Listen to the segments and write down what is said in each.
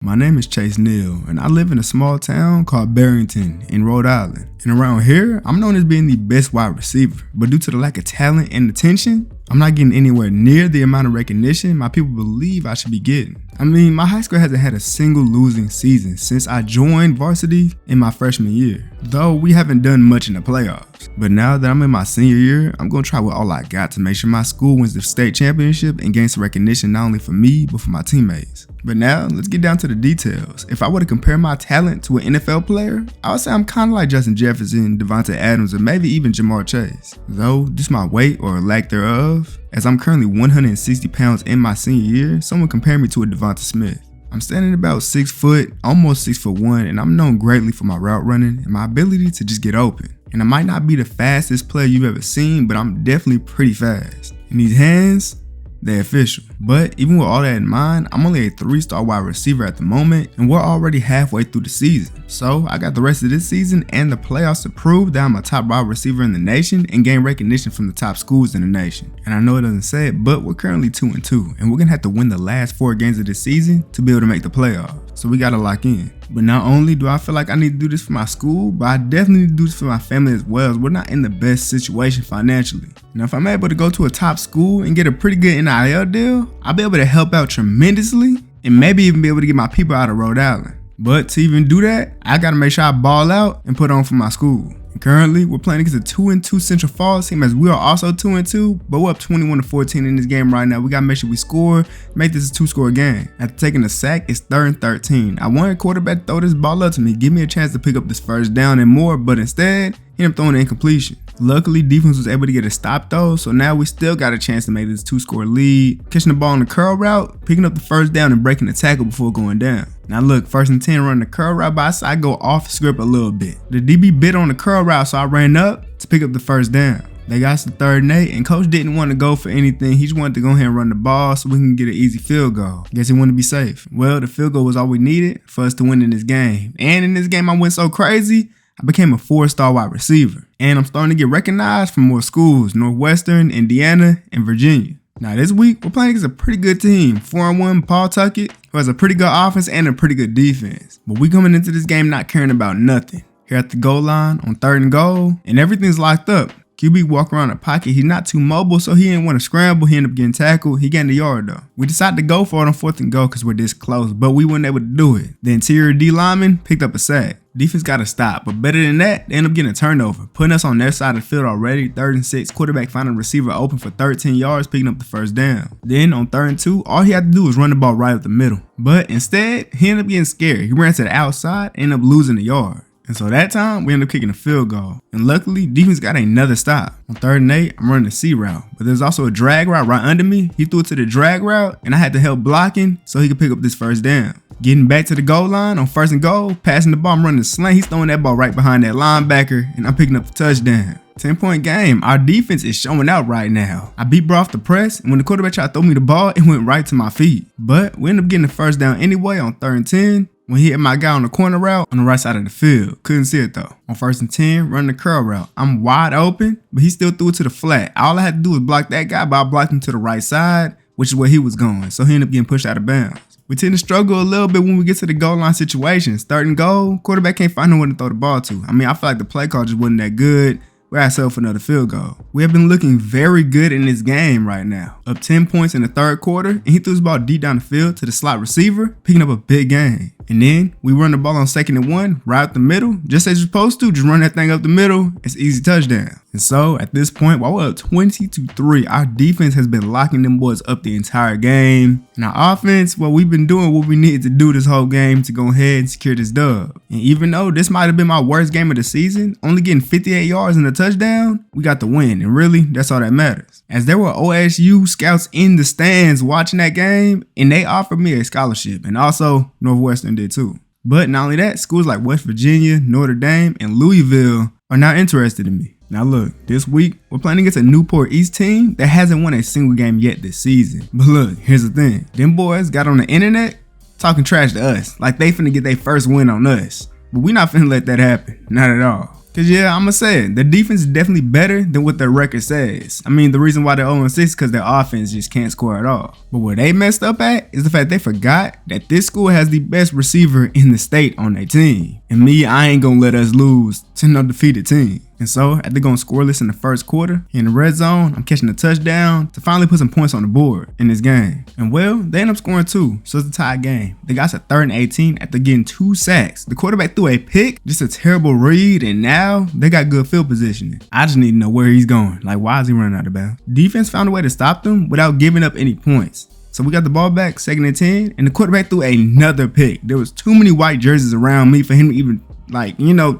My name is Chase Neal, and I live in a small town called Barrington in Rhode Island. And around here, I'm known as being the best wide receiver, but due to the lack of talent and attention, I'm not getting anywhere near the amount of recognition my people believe I should be getting. I mean, my high school hasn't had a single losing season since I joined varsity in my freshman year, though we haven't done much in the playoffs. But now that I'm in my senior year, I'm going to try with all I got to make sure my school wins the state championship and gains some recognition not only for me, but for my teammates. But now, let's get down to the details. If I were to compare my talent to an NFL player, I would say I'm kind of like Justin Jefferson, Devontae Adams, or maybe even Jamar Chase. Though, due to my weight or lack thereof, as I'm currently 160 pounds in my senior year, someone compared me to a Devonta Smith. I'm standing about 6 foot, almost 6'1", and I'm known greatly for my route running and my ability to just get open. And I might not be the fastest player you've ever seen, but I'm definitely pretty fast. And these hands, they're official. But even with all that in mind, I'm only a 3-star wide receiver at the moment, and we're already halfway through the season. So I got the rest of this season and the playoffs to prove that I'm a top wide receiver in the nation and gain recognition from the top schools in the nation. And I know it doesn't say it, but we're currently 2-2, and we're gonna have to win the last 4 games of this season to be able to make the playoffs. So we gotta lock in. But not only do I feel like I need to do this for my school, but I definitely need to do this for my family as well, as we're not in the best situation financially. Now, if I'm able to go to a top school and get a pretty good NIL deal, I'll be able to help out tremendously and maybe even be able to get my people out of Rhode Island. But to even do that, I gotta make sure I ball out and put on for my school. And currently, we're playing against a 2-2 Central Falls team, as we are also 2-2, but we're up 21-14 in this game right now. We gotta make sure we score, make this a 2-score game. After taking a sack, it's 3rd and 13. I wanted quarterback to throw this ball up to me, give me a chance to pick up this first down and more, but instead, he ended up throwing an incompletion. Luckily, defense was able to get a stop though, so now we still got a chance to make this 2-score lead, catching the ball on the curl route, picking up the first down and breaking the tackle before going down. Now look, 1st and 10 running the curl route, but I go off script a little bit. The DB bit on the curl route, so I ran up to pick up the first down. They got some 3rd and 8, and coach didn't want to go for anything. He just wanted to go ahead and run the ball so we can get an easy field goal. Guess he wanted to be safe. Well, the field goal was all we needed for us to win in this game. And in this game, I went so crazy, I became a 4-star wide receiver. And I'm starting to get recognized from more schools, Northwestern, Indiana, and Virginia. Now this week, we're playing against a pretty good team, 4-1 Paul Tuckett, who has a pretty good offense and a pretty good defense. But we coming into this game not caring about nothing. Here at the goal line on 3rd and goal, and everything's locked up. QB walk around the pocket, he's not too mobile, so he didn't want to scramble. He ended up getting tackled. He gained the yard though. We decided to go for it on 4th and goal because we're this close, but we weren't able to do it. The interior D lineman picked up a sack. Defense got to stop, but better than that, they ended up getting a turnover, putting us on their side of the field already. 3rd and 6, quarterback found a receiver open for 13 yards, picking up the first down. Then on 3rd and 2, all he had to do was run the ball right up the middle. But instead, he ended up getting scared. He ran to the outside, ended up losing the yard. And so that time, we ended up kicking a field goal. And luckily, defense got another stop. On 3rd and 8, I'm running the C route. But there's also a drag route right under me. He threw it to the drag route, and I had to help blocking so he could pick up this first down. Getting back to the goal line on 1st and goal, passing the ball, I'm running the slant. He's throwing that ball right behind that linebacker, and I'm picking up the touchdown. 10-point game. Our defense is showing out right now. I beat bro off the press, and when the quarterback tried to throw me the ball, it went right to my feet. But we ended up getting the first down anyway on 3rd and 10. When he hit my guy on the corner route on the right side of the field. Couldn't see it though. On 1st and 10, running the curl route. I'm wide open, but he still threw it to the flat. All I had to do was block that guy, but I blocked him to the right side, which is where he was going. So he ended up getting pushed out of bounds. We tend to struggle a little bit when we get to the goal line situations. 3rd and goal, quarterback can't find no one to throw the ball to. I mean, I feel like the play call just wasn't that good. We had ourselves another field goal. We have been looking very good in this game right now. Up 10 points in the 3rd quarter, and he threw his ball deep down the field to the slot receiver, picking up a big gain. And then we run the ball on 2nd and 1, right up the middle, just as you're supposed to. Just run that thing up the middle. It's easy touchdown. And so at this point, while we're up 20-3, our defense has been locking them boys up the entire game. And our offense, well, we've been doing what we needed to do this whole game to go ahead and secure this dub. And even though this might have been my worst game of the season, only getting 58 yards and a touchdown, we got the win. And really, that's all that matters. As there were OSU scouts in the stands watching that game, and they offered me a scholarship. And also, Northwestern did too. But not only that, schools like West Virginia, Notre Dame, and Louisville are now interested in me. Now look, this week, we're playing against a Newport East team that hasn't won a single game yet this season. But look, here's the thing. Them boys got on the internet talking trash to us, like they finna get their first win on us. But we not finna let that happen, not at all. Cause yeah, I'ma say it. The defense is definitely better than what their record says. I mean, the reason why they're 0-6 is because their offense just can't score at all. But where they messed up at is the fact they forgot that this school has the best receiver in the state on their team. And me, I ain't gonna let us lose to an undefeated team. And so, after going scoreless in the first quarter, in the red zone, I'm catching a touchdown to finally put some points on the board in this game. And well, they end up scoring 2, so it's a tie game. They got to 3rd and 18 after getting 2 sacks. The quarterback threw a pick, just a terrible read, and now they got good field positioning. I just need to know where he's going. Like, why is he running out of bounds? Defense found a way to stop them without giving up any points. So we got the ball back, 2nd and 10, and the quarterback threw another pick. There was too many white jerseys around me for him to even,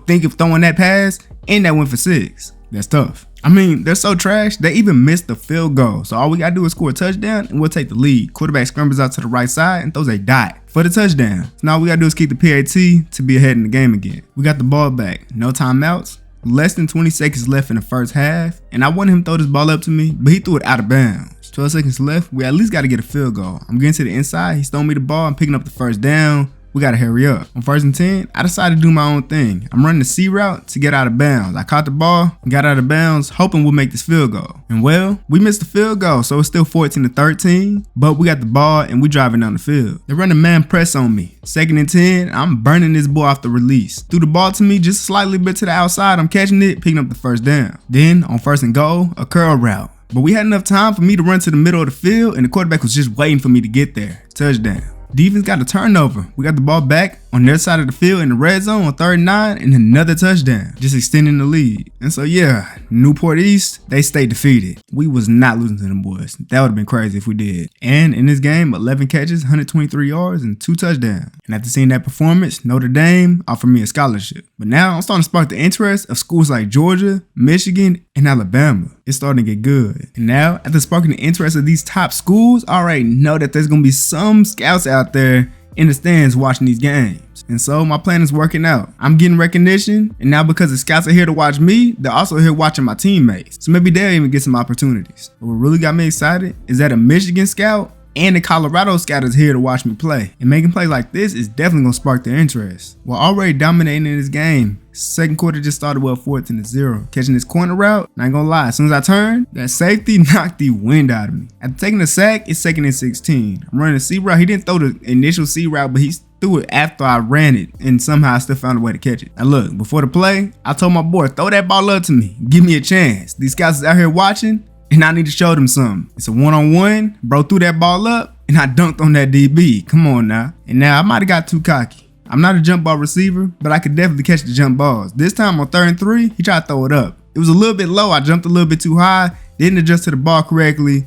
think of throwing that pass, and that went for 6. That's tough. I mean, they're so trash, they even missed the field goal. So all we gotta do is score a touchdown, and we'll take the lead. Quarterback scrambles out to the right side and throws a dot for the touchdown. So now all we gotta do is kick the PAT to be ahead in the game again. We got the ball back, no timeouts. Less than 20 seconds left in the first half, and I wanted him to throw this ball up to me, but he threw it out of bounds. 12 seconds left, we at least got to get a field goal. I'm getting to the inside, he's throwing me the ball, I'm picking up the first down. We got to hurry up. On 1st and 10, I decided to do my own thing. I'm running the C route to get out of bounds. I caught the ball and got out of bounds, hoping we'll make this field goal. And well, we missed the field goal, so it's still 14-13, but we got the ball and we driving down the field. They run a man press on me. 2nd and 10, I'm burning this ball off the release. Threw the ball to me just slightly bit to the outside. I'm catching it, picking up the first down. Then on 1st and goal, a curl route. But we had enough time for me to run to the middle of the field, and the quarterback was just waiting for me to get there. Touchdown. Defense got a turnover. We got the ball back on their side of the field in the red zone on 3rd and 9 and another touchdown, just extending the lead. And so yeah, Newport East, they stayed defeated. We was not losing to them boys. That would have been crazy if we did. And in this game, 11 catches, 123 yards, and 2 touchdowns. And after seeing that performance, Notre Dame offered me a scholarship. But now I'm starting to spark the interest of schools like Georgia, Michigan, and Alabama. It's starting to get good. And now, after sparking the interest of these top schools, I already know that there's going to be some scouts out there in the stands watching these games. And so my plan is working out. I'm getting recognition, and now because the scouts are here to watch me, they're also here watching my teammates. So maybe they'll even get some opportunities. But what really got me excited is that a Michigan scout and a Colorado scout is here to watch me play. And making plays like this is definitely going to spark their interest. We're already dominating in this game. 2nd quarter just started well 14-0. Catching this corner route, not gonna lie, as soon as I turned, that safety knocked the wind out of me. After taking the sack, it's 2nd and 16. I'm running a C route. He didn't throw the initial C route, but he threw it after I ran it, and somehow I still found a way to catch it. Now look, before the play, I told my boy, throw that ball up to me. Give me a chance. These guys is out here watching, and I need to show them something. It's a one-on-one. Bro threw that ball up, and I dunked on that DB. Come on now. And now I might have got too cocky. I'm not a jump ball receiver, but I could definitely catch the jump balls. This time on 3rd and 3, he tried to throw it up. It was a little bit low. I jumped a little bit too high, didn't adjust to the ball correctly,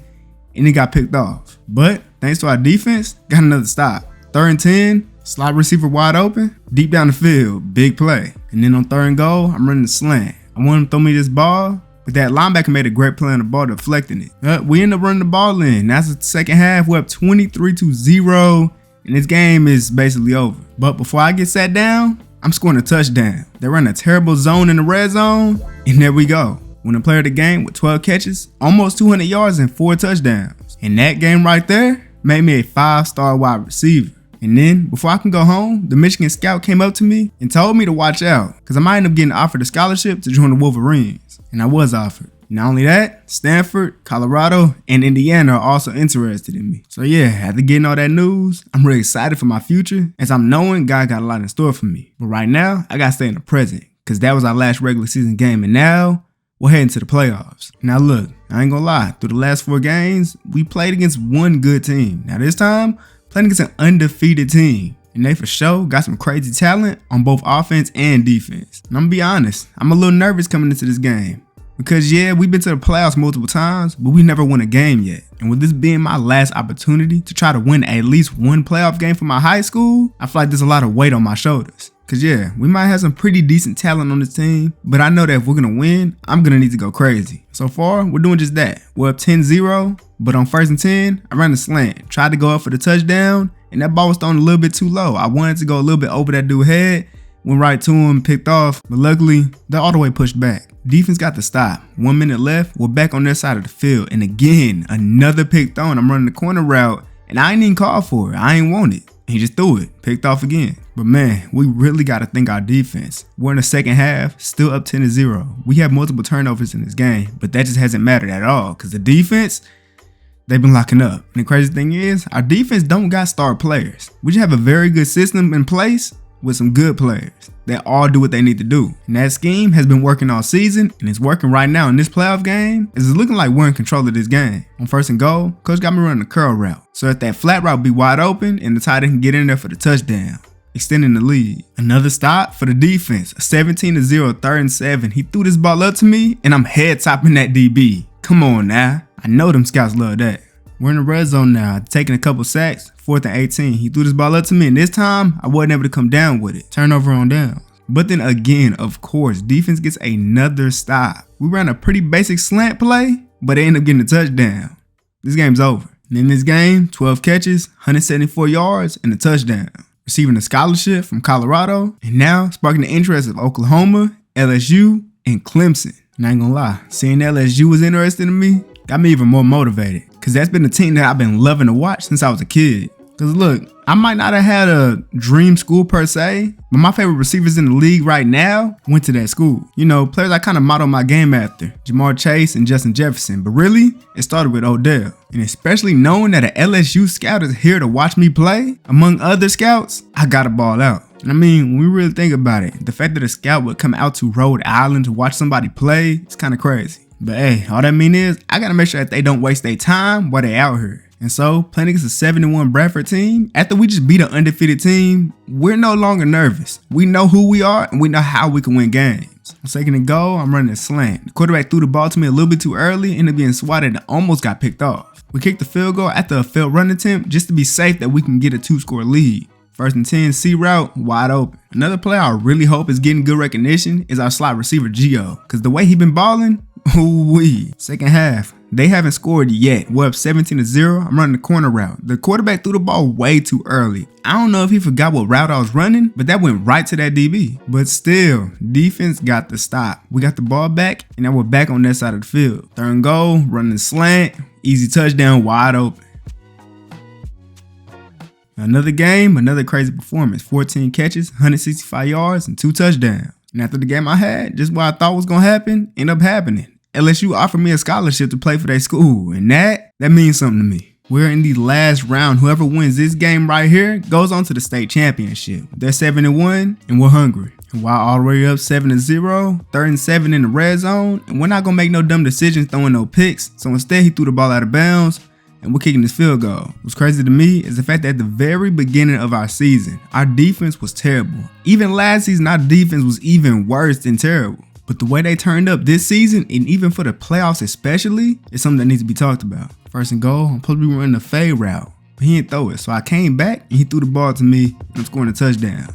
and it got picked off. But thanks to our defense, got another stop. 3rd and 10, slot receiver wide open, deep down the field, big play. And then on 3rd and goal, I'm running the slant. I want him to throw me this ball, but that linebacker made a great play on the ball, deflecting it. We end up running the ball in. That's the 2nd half. We're up 23-0. And this game is basically over. But before I get sat down, I'm scoring a touchdown. They run a terrible zone in the red zone, and there we go. Win a player of the game with 12 catches, almost 200 yards, and 4 touchdowns. And that game right there made me a 5-star wide receiver. And then, before I can go home, the Michigan scout came up to me and told me to watch out, because I might end up getting offered a scholarship to join the Wolverines. And I was offered. Not only that, Stanford, Colorado, and Indiana are also interested in me. So yeah, after getting all that news, I'm really excited for my future, as I'm knowing God got a lot in store for me. But right now, I gotta stay in the present, because that was our last regular season game, and now we're heading to the playoffs. Now look, I ain't gonna lie, through the last 4 games, we played against one good team. Now this time, playing against an undefeated team. And they for sure got some crazy talent on both offense and defense. And I'm gonna be honest, I'm a little nervous coming into this game. Because yeah, we've been to the playoffs multiple times, but we never won a game yet. And with this being my last opportunity to try to win at least one playoff game for my high school, I feel like there's a lot of weight on my shoulders. Cause yeah, we might have some pretty decent talent on this team, but I know that if we're gonna win, I'm gonna need to go crazy. So far, we're doing just that. We're up 10-0, but on 1st and 10, I ran the slant, tried to go up for the touchdown, and that ball was thrown a little bit too low. I wanted to go a little bit over that dude's head, went right to him, picked off, but luckily, they're all the way pushed back. Defense got the stop. 1 minute left, we're back on their side of the field, and again, another pick thrown. I'm running the corner route, and I ain't even called for it. I ain't want it. He just threw it, picked off again. But man, we really got to thank our defense. We're in the second half, still up 10-0. We have multiple turnovers in this game, but that just hasn't mattered at all because the defense, they've been locking up. And the crazy thing is, our defense don't got star players. We just have a very good system in place with some good players that all do what they need to do. And that scheme has been working all season, and it's working right now in this playoff game. It's looking like we're in control of this game. On 1st and goal, coach got me running a curl route. So if that flat route be wide open and the tight end can get in there for the touchdown, extending the lead. Another stop for the defense, a 17-0 3rd and 7. He threw this ball up to me, and I'm head topping that DB. Come on now. I know them scouts love that. We're in the red zone now, taking a couple sacks, 4th and 18. He threw this ball up to me, and this time, I wasn't able to come down with it. Turnover on down. But then again, of course, defense gets another stop. We ran a pretty basic slant play, but they end up getting a touchdown. This game's over. And in this game, 12 catches, 174 yards, and a touchdown. Receiving a scholarship from Colorado, and now sparking the interest of Oklahoma, LSU, and Clemson. And I ain't gonna lie, seeing LSU was interested in me got me even more motivated, because that's been the team that I've been loving to watch since I was a kid. Because look, I might not have had a dream school per se, but my favorite receivers in the league right now went to that school. You know, players I kind of model my game after, Jamar Chase and Justin Jefferson. But really, it started with Odell. And especially knowing that an LSU scout is here to watch me play, among other scouts, I gotta ball out. And I mean, when we really think about it, the fact that a scout would come out to Rhode Island to watch somebody play, it's kind of crazy. But hey, all that mean is, I gotta make sure that they don't waste their time while they out here. And so, playing against a 7-1 Bradford team, after we just beat an undefeated team, we're no longer nervous. We know who we are, and we know how we can win games. On 2nd and goal, I'm running a slant. The quarterback threw the ball to me a little bit too early, ended up being swatted and almost got picked off. We kicked the field goal after a failed run attempt just to be safe that we can get a 2-score lead. 1st and 10, C route, wide open. Another player I really hope is getting good recognition is our slot receiver, Gio. Because the way he been balling, ooh-wee. Second half, they haven't scored yet. We're up 17-0. I'm running the corner route. The quarterback threw the ball way too early. I don't know if he forgot what route I was running, but that went right to that DB. But still, defense got the stop. We got the ball back, and now we're back on that side of the field. 3rd and goal, running the slant, easy touchdown, wide open. Another game, another crazy performance. 14 catches, 165 yards, and 2 touchdowns. And after the game I had, just what I thought was going to happen, ended up happening. LSU offered me a scholarship to play for their school, and that means something to me. We're in the last round. Whoever wins this game right here goes on to the state championship. They're 7-1, and we're hungry. And while already up 7-0, 3rd and 7 in the red zone, and we're not going to make no dumb decisions throwing no picks, so instead he threw the ball out of bounds, and we're kicking this field goal. What's crazy to me is the fact that at the very beginning of our season, our defense was terrible. Even last season, our defense was even worse than terrible. But the way they turned up this season, and even for the playoffs especially, is something that needs to be talked about. 1st and goal, I'm supposed to be running a fade route, but he didn't throw it. So I came back, and he threw the ball to me, and I'm scoring a touchdown.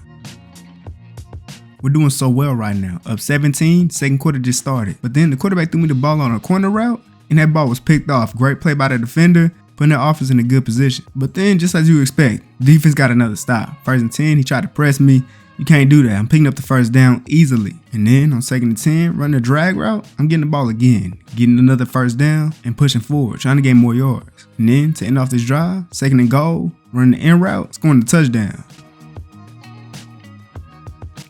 We're doing so well right now. Up 17, 2nd quarter just started. But then the quarterback threw me the ball on a corner route, and that ball was picked off. Great play by the defender, putting their offense in a good position. But then, just as you expect, defense got another stop. 1st and 10, he tried to press me. You can't do that. I'm picking up the 1st down easily. And then on 2nd and 10, running a drag route, I'm getting the ball again, getting another 1st down and pushing forward, trying to gain more yards. And then to end off this drive, 2nd and goal, running the end route, scoring the touchdown.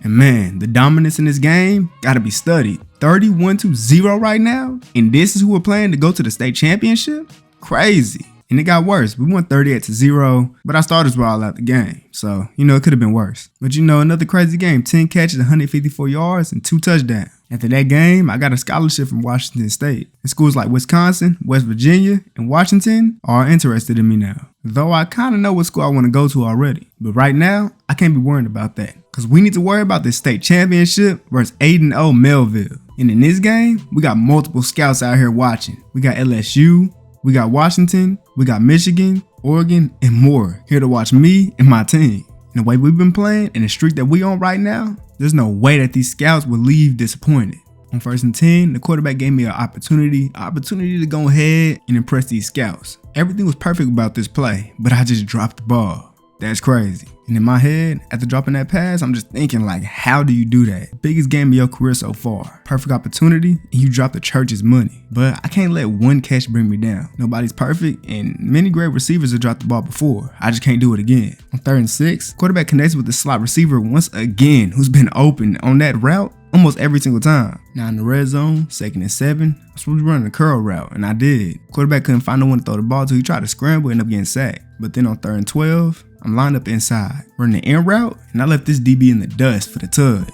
And man, the dominance in this game gotta be studied. 31-0 right now, and this is who we're playing to go to the state championship? Crazy. And it got worse. We won 38-0, but our starters were all out the game. So, it could have been worse. But another crazy game. 10 catches, 154 yards, and 2 touchdowns. After that game, I got a scholarship from Washington State. And schools like Wisconsin, West Virginia, and Washington are interested in me now. Though I kind of know what school I want to go to already. But right now, I can't be worried about that. Because we need to worry about this state championship versus 8-0 Melville. And in this game, we got multiple scouts out here watching. We got LSU, we got Washington, we got Michigan, Oregon, and more here to watch me and my team. And the way we've been playing and the streak that we on right now, there's no way that these scouts will leave disappointed. On 1st and 10, the quarterback gave me an opportunity to go ahead and impress these scouts. Everything was perfect about this play, but I just dropped the ball. That's crazy. And in my head, after dropping that pass, I'm just thinking like, how do you do that? Biggest game of your career so far. Perfect opportunity, and you drop the church's money. But I can't let one catch bring me down. Nobody's perfect, and many great receivers have dropped the ball before. I just can't do it again. On 3rd and 6, quarterback connects with the slot receiver once again, who's been open on that route almost every single time. Now in the red zone, 2nd and 7, I'm supposed to be running a curl route, and I did. Quarterback couldn't find no one to throw the ball to. He tried to scramble and ended up getting sacked. But then on 3rd and 12, I'm lined up inside, running the end route, and I left this DB in the dust for the tug.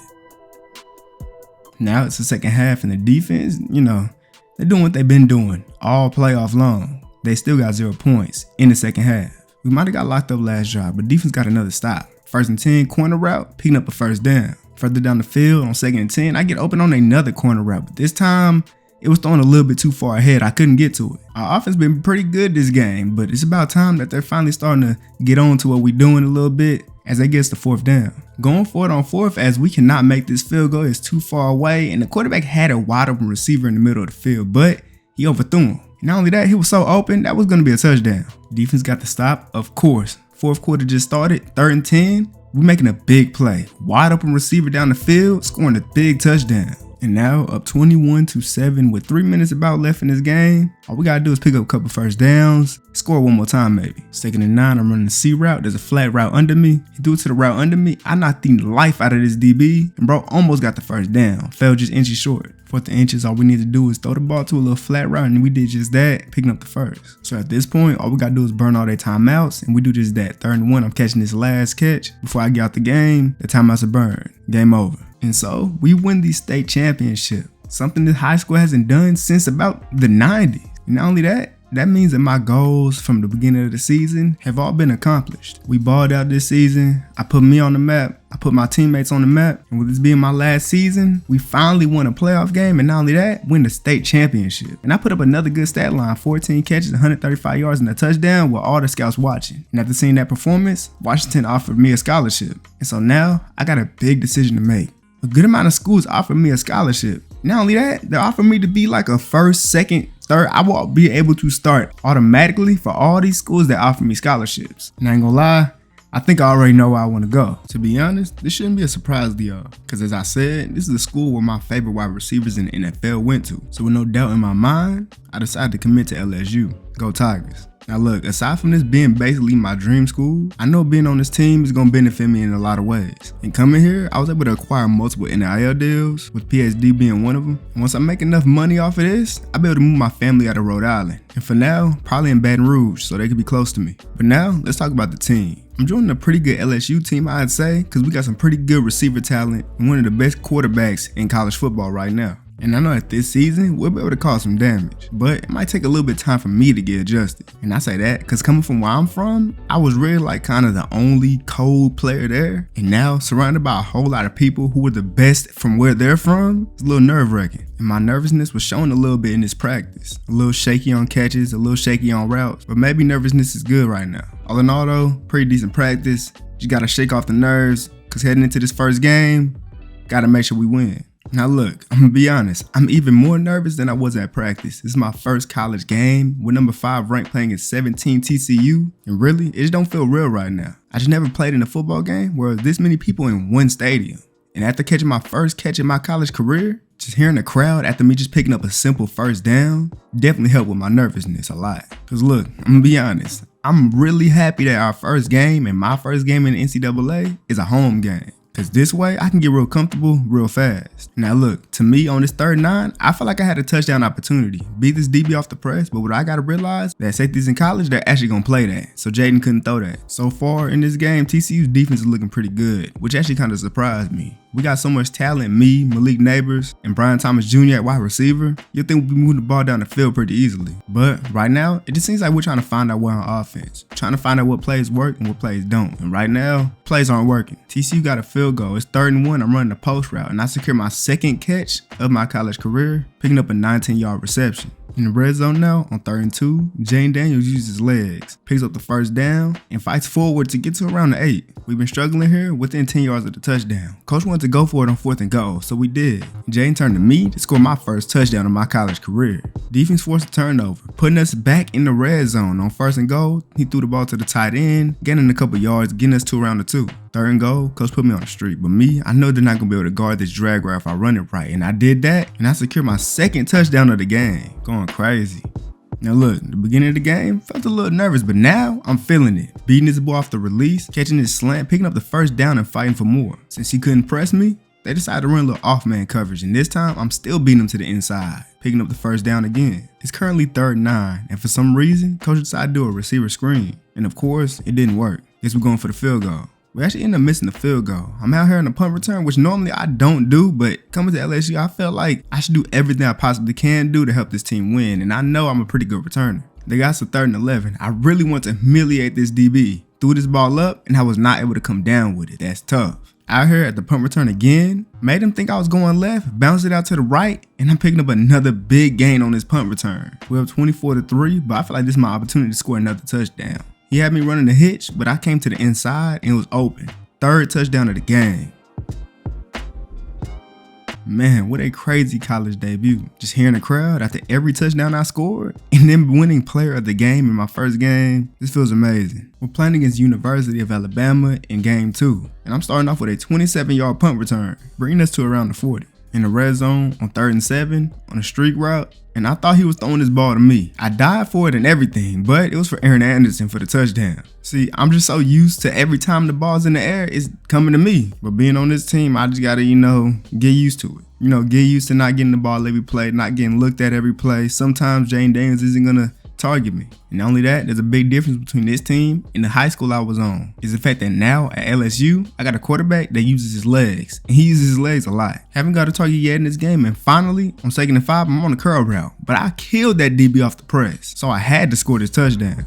Now it's the second half, and the defense, they're doing what they've been doing all playoff long. They still got 0 points in the second half. We might have got locked up last drive, but defense got another stop. 1st and 10 corner route, picking up a first down. Further down the field on 2nd and 10, I get open on another corner route, but this time it was thrown a little bit too far ahead. I couldn't get to it. Our offense been pretty good this game, but it's about time that they're finally starting to get on to what we're doing a little bit as they get to 4th down. Going for it on 4th as we cannot make this field goal. It's too far away, and the quarterback had a wide open receiver in the middle of the field, but he overthrew him. Not only that, he was so open, that was going to be a touchdown. Defense got the stop, of course. 4th quarter just started, 3rd and 10. We're making a big play. Wide open receiver down the field, scoring a big touchdown. And now up 21-7 with 3 minutes about left in this game. All we gotta do is pick up a couple first downs, score one more time maybe. 2nd and 9, I'm running the C route. There's a flat route under me. He threw it to the route under me. I knocked the life out of this DB, and bro almost got the first down. Fell just inches short. 4th and inches, all we need to do is throw the ball to a little flat route, and we did just that, picking up the first. So at this point, all we gotta do is burn all their timeouts, and we do just that. 3rd and 1, I'm catching this last catch. Before I get out the game, the timeouts are burned. Game over. And so we win the state championship, something that high school hasn't done since about the 90s. And not only that, that means that my goals from the beginning of the season have all been accomplished. We balled out this season. I put me on the map. I put my teammates on the map. And with this being my last season, we finally won a playoff game. And not only that, win the state championship. And I put up another good stat line, 14 catches, 135 yards, and a touchdown with all the scouts watching. And after seeing that performance, Washington offered me a scholarship. And so now I got a big decision to make. A good amount of schools offered me a scholarship. Not only that, they offered me to be like a 1st, 2nd, 3rd. I will be able to start automatically for all these schools that offer me scholarships. And I ain't gonna lie, I think I already know where I want to go. To be honest, this shouldn't be a surprise to y'all, because as I said, this is the school where my favorite wide receivers in the NFL went to. So with no doubt in my mind, I decided to commit to LSU. Go Tigers. Now look, aside from this being basically my dream school, I know being on this team is going to benefit me in a lot of ways. And coming here, I was able to acquire multiple NIL deals, with PhD being one of them. And once I make enough money off of this, I'll be able to move my family out of Rhode Island. And for now, probably in Baton Rouge, so they could be close to me. But now, let's talk about the team. I'm joining a pretty good LSU team, I'd say, because we got some pretty good receiver talent and one of the best quarterbacks in college football right now. And I know that this season, we'll be able to cause some damage, but it might take a little bit of time for me to get adjusted. And I say that because coming from where I'm from, I was really like kind of the only cold player there. And now, surrounded by a whole lot of people who were the best from where they're from, it's a little nerve-wracking. And my nervousness was showing a little bit in this practice. A little shaky on catches, a little shaky on routes, but maybe nervousness is good right now. All in all though, pretty decent practice. Just gotta shake off the nerves, because heading into this first game, gotta make sure we win. Now look, I'm gonna be honest, I'm even more nervous than I was at practice. This is my first college game. We're number 5 ranked playing at 17 TCU. And really, it just don't feel real right now. I just never played in a football game where there's this many people in one stadium. And after catching my first catch in my college career, just hearing the crowd after me just picking up a simple first down definitely helped with my nervousness a lot. Cause look, I'm gonna be honest, I'm really happy that our first game and my first game in the NCAA is a home game. Cause this way I can get real comfortable real fast. Now look, to me on this 3rd and 9, I feel like I had a touchdown opportunity. Beat this DB off the press, but what I gotta realize, that safeties in college, they're actually gonna play that. So Jaden couldn't throw that. So far in this game, TCU's defense is looking pretty good, which actually kind of surprised me. We got so much talent, me, Malik Neighbors, and Brian Thomas Jr. at wide receiver. You'd think we'd be moving the ball down the field pretty easily. But right now, it just seems like we're trying to find out what on offense. Trying to find out what plays work and what plays don't. And right now, plays aren't working. TCU got a field goal. It's 3rd and 1. I'm running a post route, and I secure my 2nd catch of my college career, picking up a 19-yard reception. In the red zone now, on 3rd and 2, Jane Daniels uses his legs, picks up the first down, and fights forward to get to around the 8. We've been struggling here within 10 yards of the touchdown. Coach wanted to go for it on 4th and goal, so we did. Jane turned to me to score my first touchdown of my college career. Defense forced a turnover, putting us back in the red zone. On 1st and goal, he threw the ball to the tight end, gaining a couple yards, getting us to around the 2. 3rd and goal, coach put me on the street, but me, I know they're not going to be able to guard this drag route if I run it right, and I did that, and I secured my 2nd touchdown of the game. Going crazy. Now look, the beginning of the game, felt a little nervous, but now I'm feeling it. Beating this ball off the release, catching his slant, picking up the first down and fighting for more. Since he couldn't press me, they decided to run a little off-man coverage, and this time I'm still beating him to the inside, picking up the first down again. It's currently 3rd and 9, and for some reason, coach decided to do a receiver screen, and of course, it didn't work. Guess we're going for the field goal. We actually ended up missing the field goal. I'm out here in a punt return, which normally I don't do, but coming to LSU, I felt like I should do everything I possibly can do to help this team win, and I know I'm a pretty good returner. They got to 3rd and 11. I really want to humiliate this DB. Threw this ball up, and I was not able to come down with it. That's tough. Out here at the punt return again, made him think I was going left, bounced it out to the right, and I'm picking up another big gain on this punt return. We're up 24-3, but I feel like this is my opportunity to score another touchdown. He had me running a hitch, but I came to the inside and it was open. 3rd touchdown of the game. Man, what a crazy college debut. Just hearing the crowd after every touchdown I scored and then winning player of the game in my first game. This feels amazing. We're playing against University of Alabama in game 2. And I'm starting off with a 27-yard punt return, bringing us to around the 40. In the red zone on 3rd and 7 on a streak route, and I thought he was throwing this ball to me. I died for it and everything, but it was for Aaron Anderson for the touchdown. See, I'm just so used to every time the ball's in the air, it's coming to me. But being on this team, I just gotta, get used to it. Get used to not getting the ball every play, not getting looked at every play. Sometimes Jane Daniels isn't gonna target me. And not only that, there's a big difference between this team and the high school I was on, is the fact that now at LSU, I got a quarterback that uses his legs, and he uses his legs a lot. Haven't got a target yet in this game, and finally, on 2nd and 5, I'm on the curl route, but I killed that DB off the press, so I had to score this touchdown.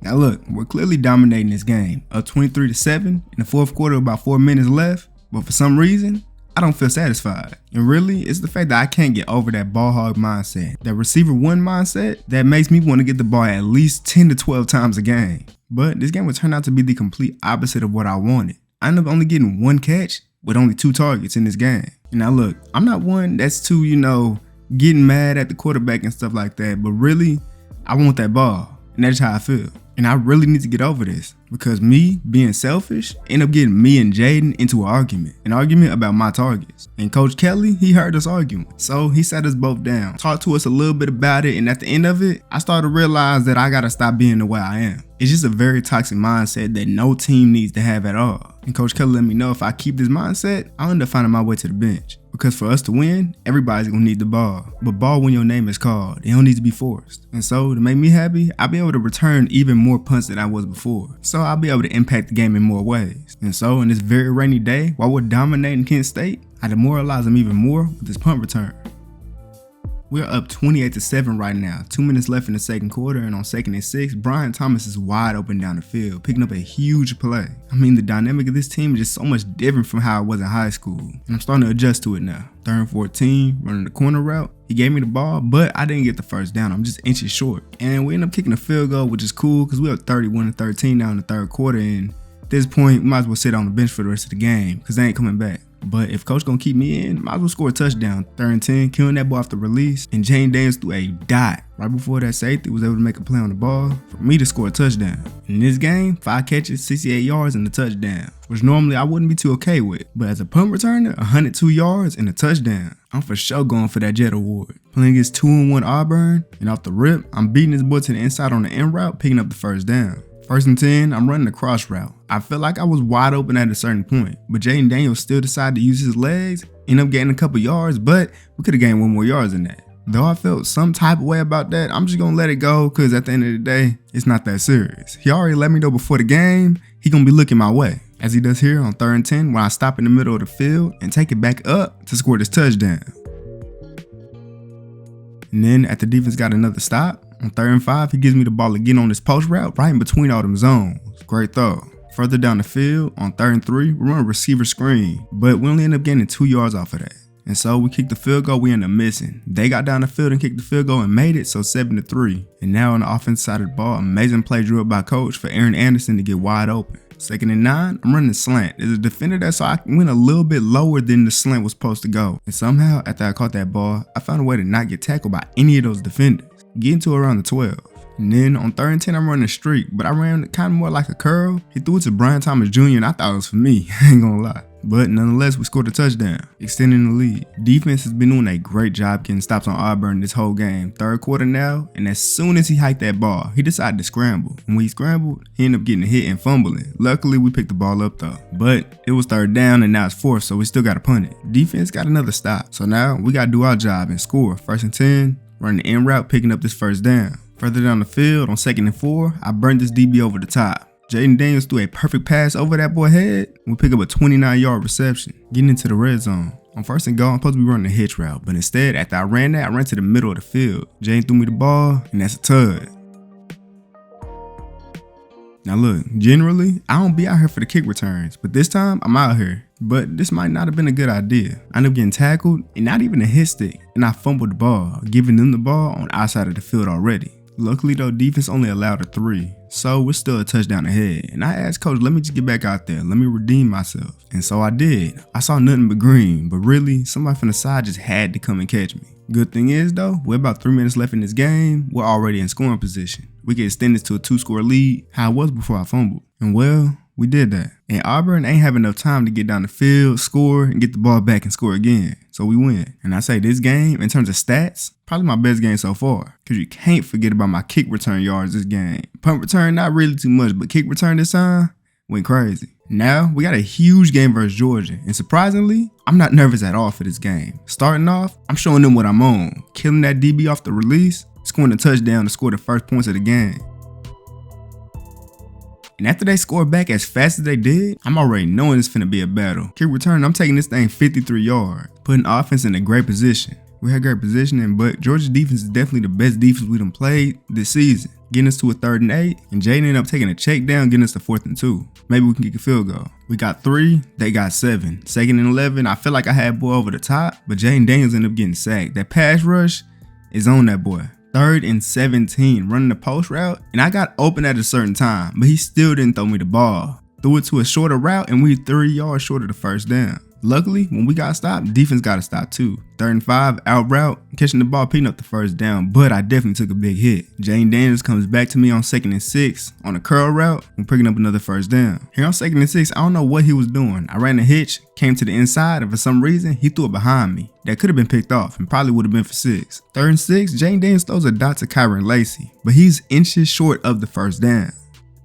Now look, we're clearly dominating this game, up 23-7 in the 4th quarter, about 4 minutes left, but for some reason, I don't feel satisfied. And really, it's the fact that I can't get over that ball hog mindset, that receiver one mindset that makes me want to get the ball at least 10 to 12 times a game. But this game would turn out to be the complete opposite of what I wanted. I ended up only getting 1 catch with only 2 targets in this game. And now look, I'm not one that's too, getting mad at the quarterback and stuff like that, but really, I want that ball. And that's how I feel. And I really need to get over this, because me being selfish ended up getting me and Jaden into an argument about my targets. And Coach Kelly, he heard us arguing, so he sat us both down, talked to us a little bit about it, and at the end of it, I started to realize that I gotta stop being the way I am. It's just a very toxic mindset that no team needs to have at all. And Coach Kelly let me know if I keep this mindset, I'll end up finding my way to the bench. Because for us to win, everybody's gonna need the ball. But ball when your name is called, it don't need to be forced. And so to make me happy, I'll be able to return even more punts than I was before. So I'll be able to impact the game in more ways. And so in this very rainy day, while we're dominating Kent State, I demoralize them even more with this punt return. We're up 28-7 right now, 2 minutes left in the 2nd quarter, and on 2nd and 6, Brian Thomas is wide open down the field, picking up a huge play. I mean, the dynamic of this team is just so much different from how it was in high school, and I'm starting to adjust to it now. 3rd and 14, running the corner route. He gave me the ball, but I didn't get the first down. I'm just inches short. And we end up kicking a field goal, which is cool because we're up 31-13 now in the 3rd quarter, and at this point, we might as well sit on the bench for the rest of the game because they ain't coming back. But if coach gonna keep me in, might as well score a touchdown. 3rd and 10, killing that ball off the release, and Jane Daniels threw a dot right before that safety was able to make a play on the ball for me to score a touchdown. In this game, 5 catches, 68 yards, and a touchdown, which normally I wouldn't be too okay with. But as a punt returner, 102 yards and a touchdown, I'm for sure going for that Jet Award. Playing against 2-1 Auburn, and off the rip, I'm beating this boy to the inside on the end route, picking up the first down. 1st and 10, I'm running a cross route. I felt like I was wide open at a certain point, but Jaden Daniels still decided to use his legs, end up getting a couple yards, but we could have gained 1 more yards than that. Though I felt some type of way about that, I'm just gonna let it go, because at the end of the day, it's not that serious. He already let me know before the game, he gonna be looking my way, as he does here on 3rd and 10, when I stop in the middle of the field and take it back up to score this touchdown. And then after defense got another stop, on 3rd and 5, he gives me the ball again on this post route right in between all them zones. Great throw. Further down the field, on 3rd and 3, we run a receiver screen, but we only end up getting 2 yards off of that. And so we kicked the field goal, we ended up missing. They got down the field and kicked the field goal and made it, so 7-3. And now on the offensive side of the ball, amazing play drew up by coach for Aaron Anderson to get wide open. 2nd and 9, I'm running the slant. There's a defender there, so I went a little bit lower than the slant was supposed to go. And somehow, after I caught that ball, I found a way to not get tackled by any of those defenders, getting to around the 12. And then on 3rd and 10, I'm running a streak, but I ran kind of more like a curl. He threw it to Brian Thomas Jr., and I thought it was for me. I ain't gonna lie. But nonetheless, we scored a touchdown, extending the lead. Defense has been doing a great job getting stops on Auburn this whole game. 3rd quarter now, and as soon as he hiked that ball, he decided to scramble. And when he scrambled, he ended up getting hit and fumbling. Luckily, we picked the ball up though. But it was 3rd down and now it's 4th, so we still got to punt it. Defense got another stop. So now we got to do our job and score. 1st and 10, running the in route, picking up this 1st down. Further down the field, on 2nd and 4, I burned this DB over the top. Jaden Daniels threw a perfect pass over that boy's head. We pick up a 29-yard reception, getting into the red zone. On 1st and goal, I'm supposed to be running a hitch route, but instead, after I ran that, I ran to the middle of the field. Jaden threw me the ball, and that's a tud. Now look, generally, I don't be out here for the kick returns, but this time, I'm out here. But this might not have been a good idea. I ended up getting tackled, and not even a hit stick, and I fumbled the ball, giving them the ball on the outside of the field already. Luckily though, defense only allowed a 3, so we're still a touchdown ahead. And I asked coach, let me just get back out there, let me redeem myself. And so I did. I saw nothing but green, but really, somebody from the side just had to come and catch me. Good thing is though, with about 3 minutes left in this game, we're already in scoring position. We can extend this to a 2-score lead, how it was before I fumbled. And well, we did that. And Auburn ain't have enough time to get down the field, score, and get the ball back and score again. So we win. And I say this game, in terms of stats, probably my best game so far. Because you can't forget about my kick return yards this game. Punt return, not really too much, but kick return this time, went crazy. Now, we got a huge game versus Georgia. And surprisingly, I'm not nervous at all for this game. Starting off, I'm showing them what I'm on. Killing that DB off the release, scoring a touchdown to score the first points of the game. And after they scored back as fast as they did, I'm already knowing it's finna be a battle. Kick return, I'm taking this thing 53 yards, putting offense in a great position. We had great positioning, but Georgia's defense is definitely the best defense we done played this season. Getting us to a 3rd and 8, and Jaden ended up taking a check down, getting us to 4th and 2. Maybe we can kick a field goal. We got 3, they got 7. 2nd and 11, I feel like I had boy over the top, but Jaden Daniels ended up getting sacked. That pass rush is on that boy. 3rd and 17, running the post route, and I got open at a certain time, but he still didn't throw me the ball. Threw it to a shorter route, and we 3 yards short of the 1st down. Luckily, when we got stopped, defense got to stop too. 3rd and 5, out route, catching the ball, picking up the 1st down, but I definitely took a big hit. Jaden Daniels comes back to me on 2nd and 6 on a curl route and picking up another 1st down. Here on 2nd and 6, I don't know what he was doing. I ran a hitch, came to the inside, and for some reason, he threw it behind me. That could have been picked off and probably would have been for 6. 3rd and 6, Jaden Daniels throws a dot to Kyron Lacey, but he's inches short of the 1st down.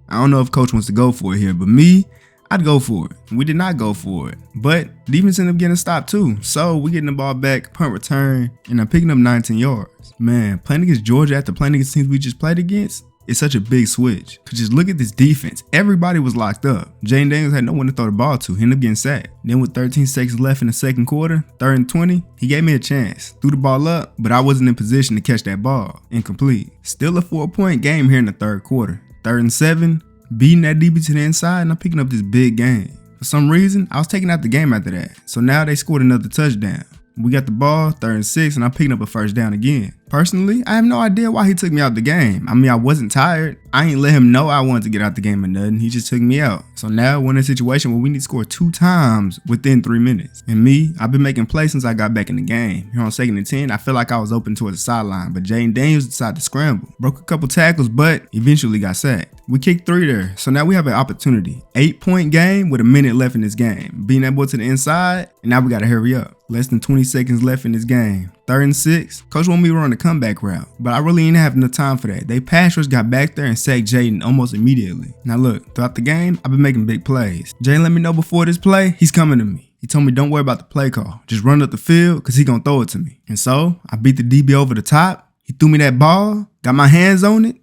I don't know if coach wants to go for it here, but me, I'd go for it. We did not go for it. But defense ended up getting stopped too. So we getting the ball back, punt return, and I'm picking up 19 yards. Man, playing against Georgia after playing against teams we just played against is such a big switch. Cause just look at this defense. Everybody was locked up. Jaden Daniels had no one to throw the ball to. He ended up getting sacked. Then with 13 seconds left in the 2nd quarter, 3rd and 20, he gave me a chance. Threw the ball up, but I wasn't in position to catch that ball. Incomplete. Still a 4-point game here in the 3rd quarter. 3rd and 7. Beating that DB to the inside, and I'm picking up this big game. For some reason, I was taking out the game after that. So now they scored another touchdown. We got the ball, 3rd and 6, and I'm picking up a 1st down again. Personally, I have no idea why he took me out the game. I mean, I wasn't tired. I ain't let him know I wanted to get out the game or nothing. He just took me out. So now we're in a situation where we need to score 2 times within 3 minutes. And me, I've been making plays since I got back in the game. Here on 2nd and 10, I feel like I was open towards the sideline, but Jaden Daniels decided to scramble. Broke a couple tackles, but eventually got sacked. We kicked 3 there, so now we have an opportunity. 8-point game with a minute left in this game. Beating that boy to the inside, and now we gotta hurry up. Less than 20 seconds left in this game. 3rd and 6, coach wanted me to run the comeback route, but I really didn't have enough time for that. They pass rush got back there and sacked Jaden almost immediately. Now look, throughout the game, I've been making big plays. Jaden let me know before this play, he's coming to me. He told me don't worry about the play call, just run up the field cause he gonna throw it to me. And so, I beat the DB over the top, he threw me that ball, got my hands on it,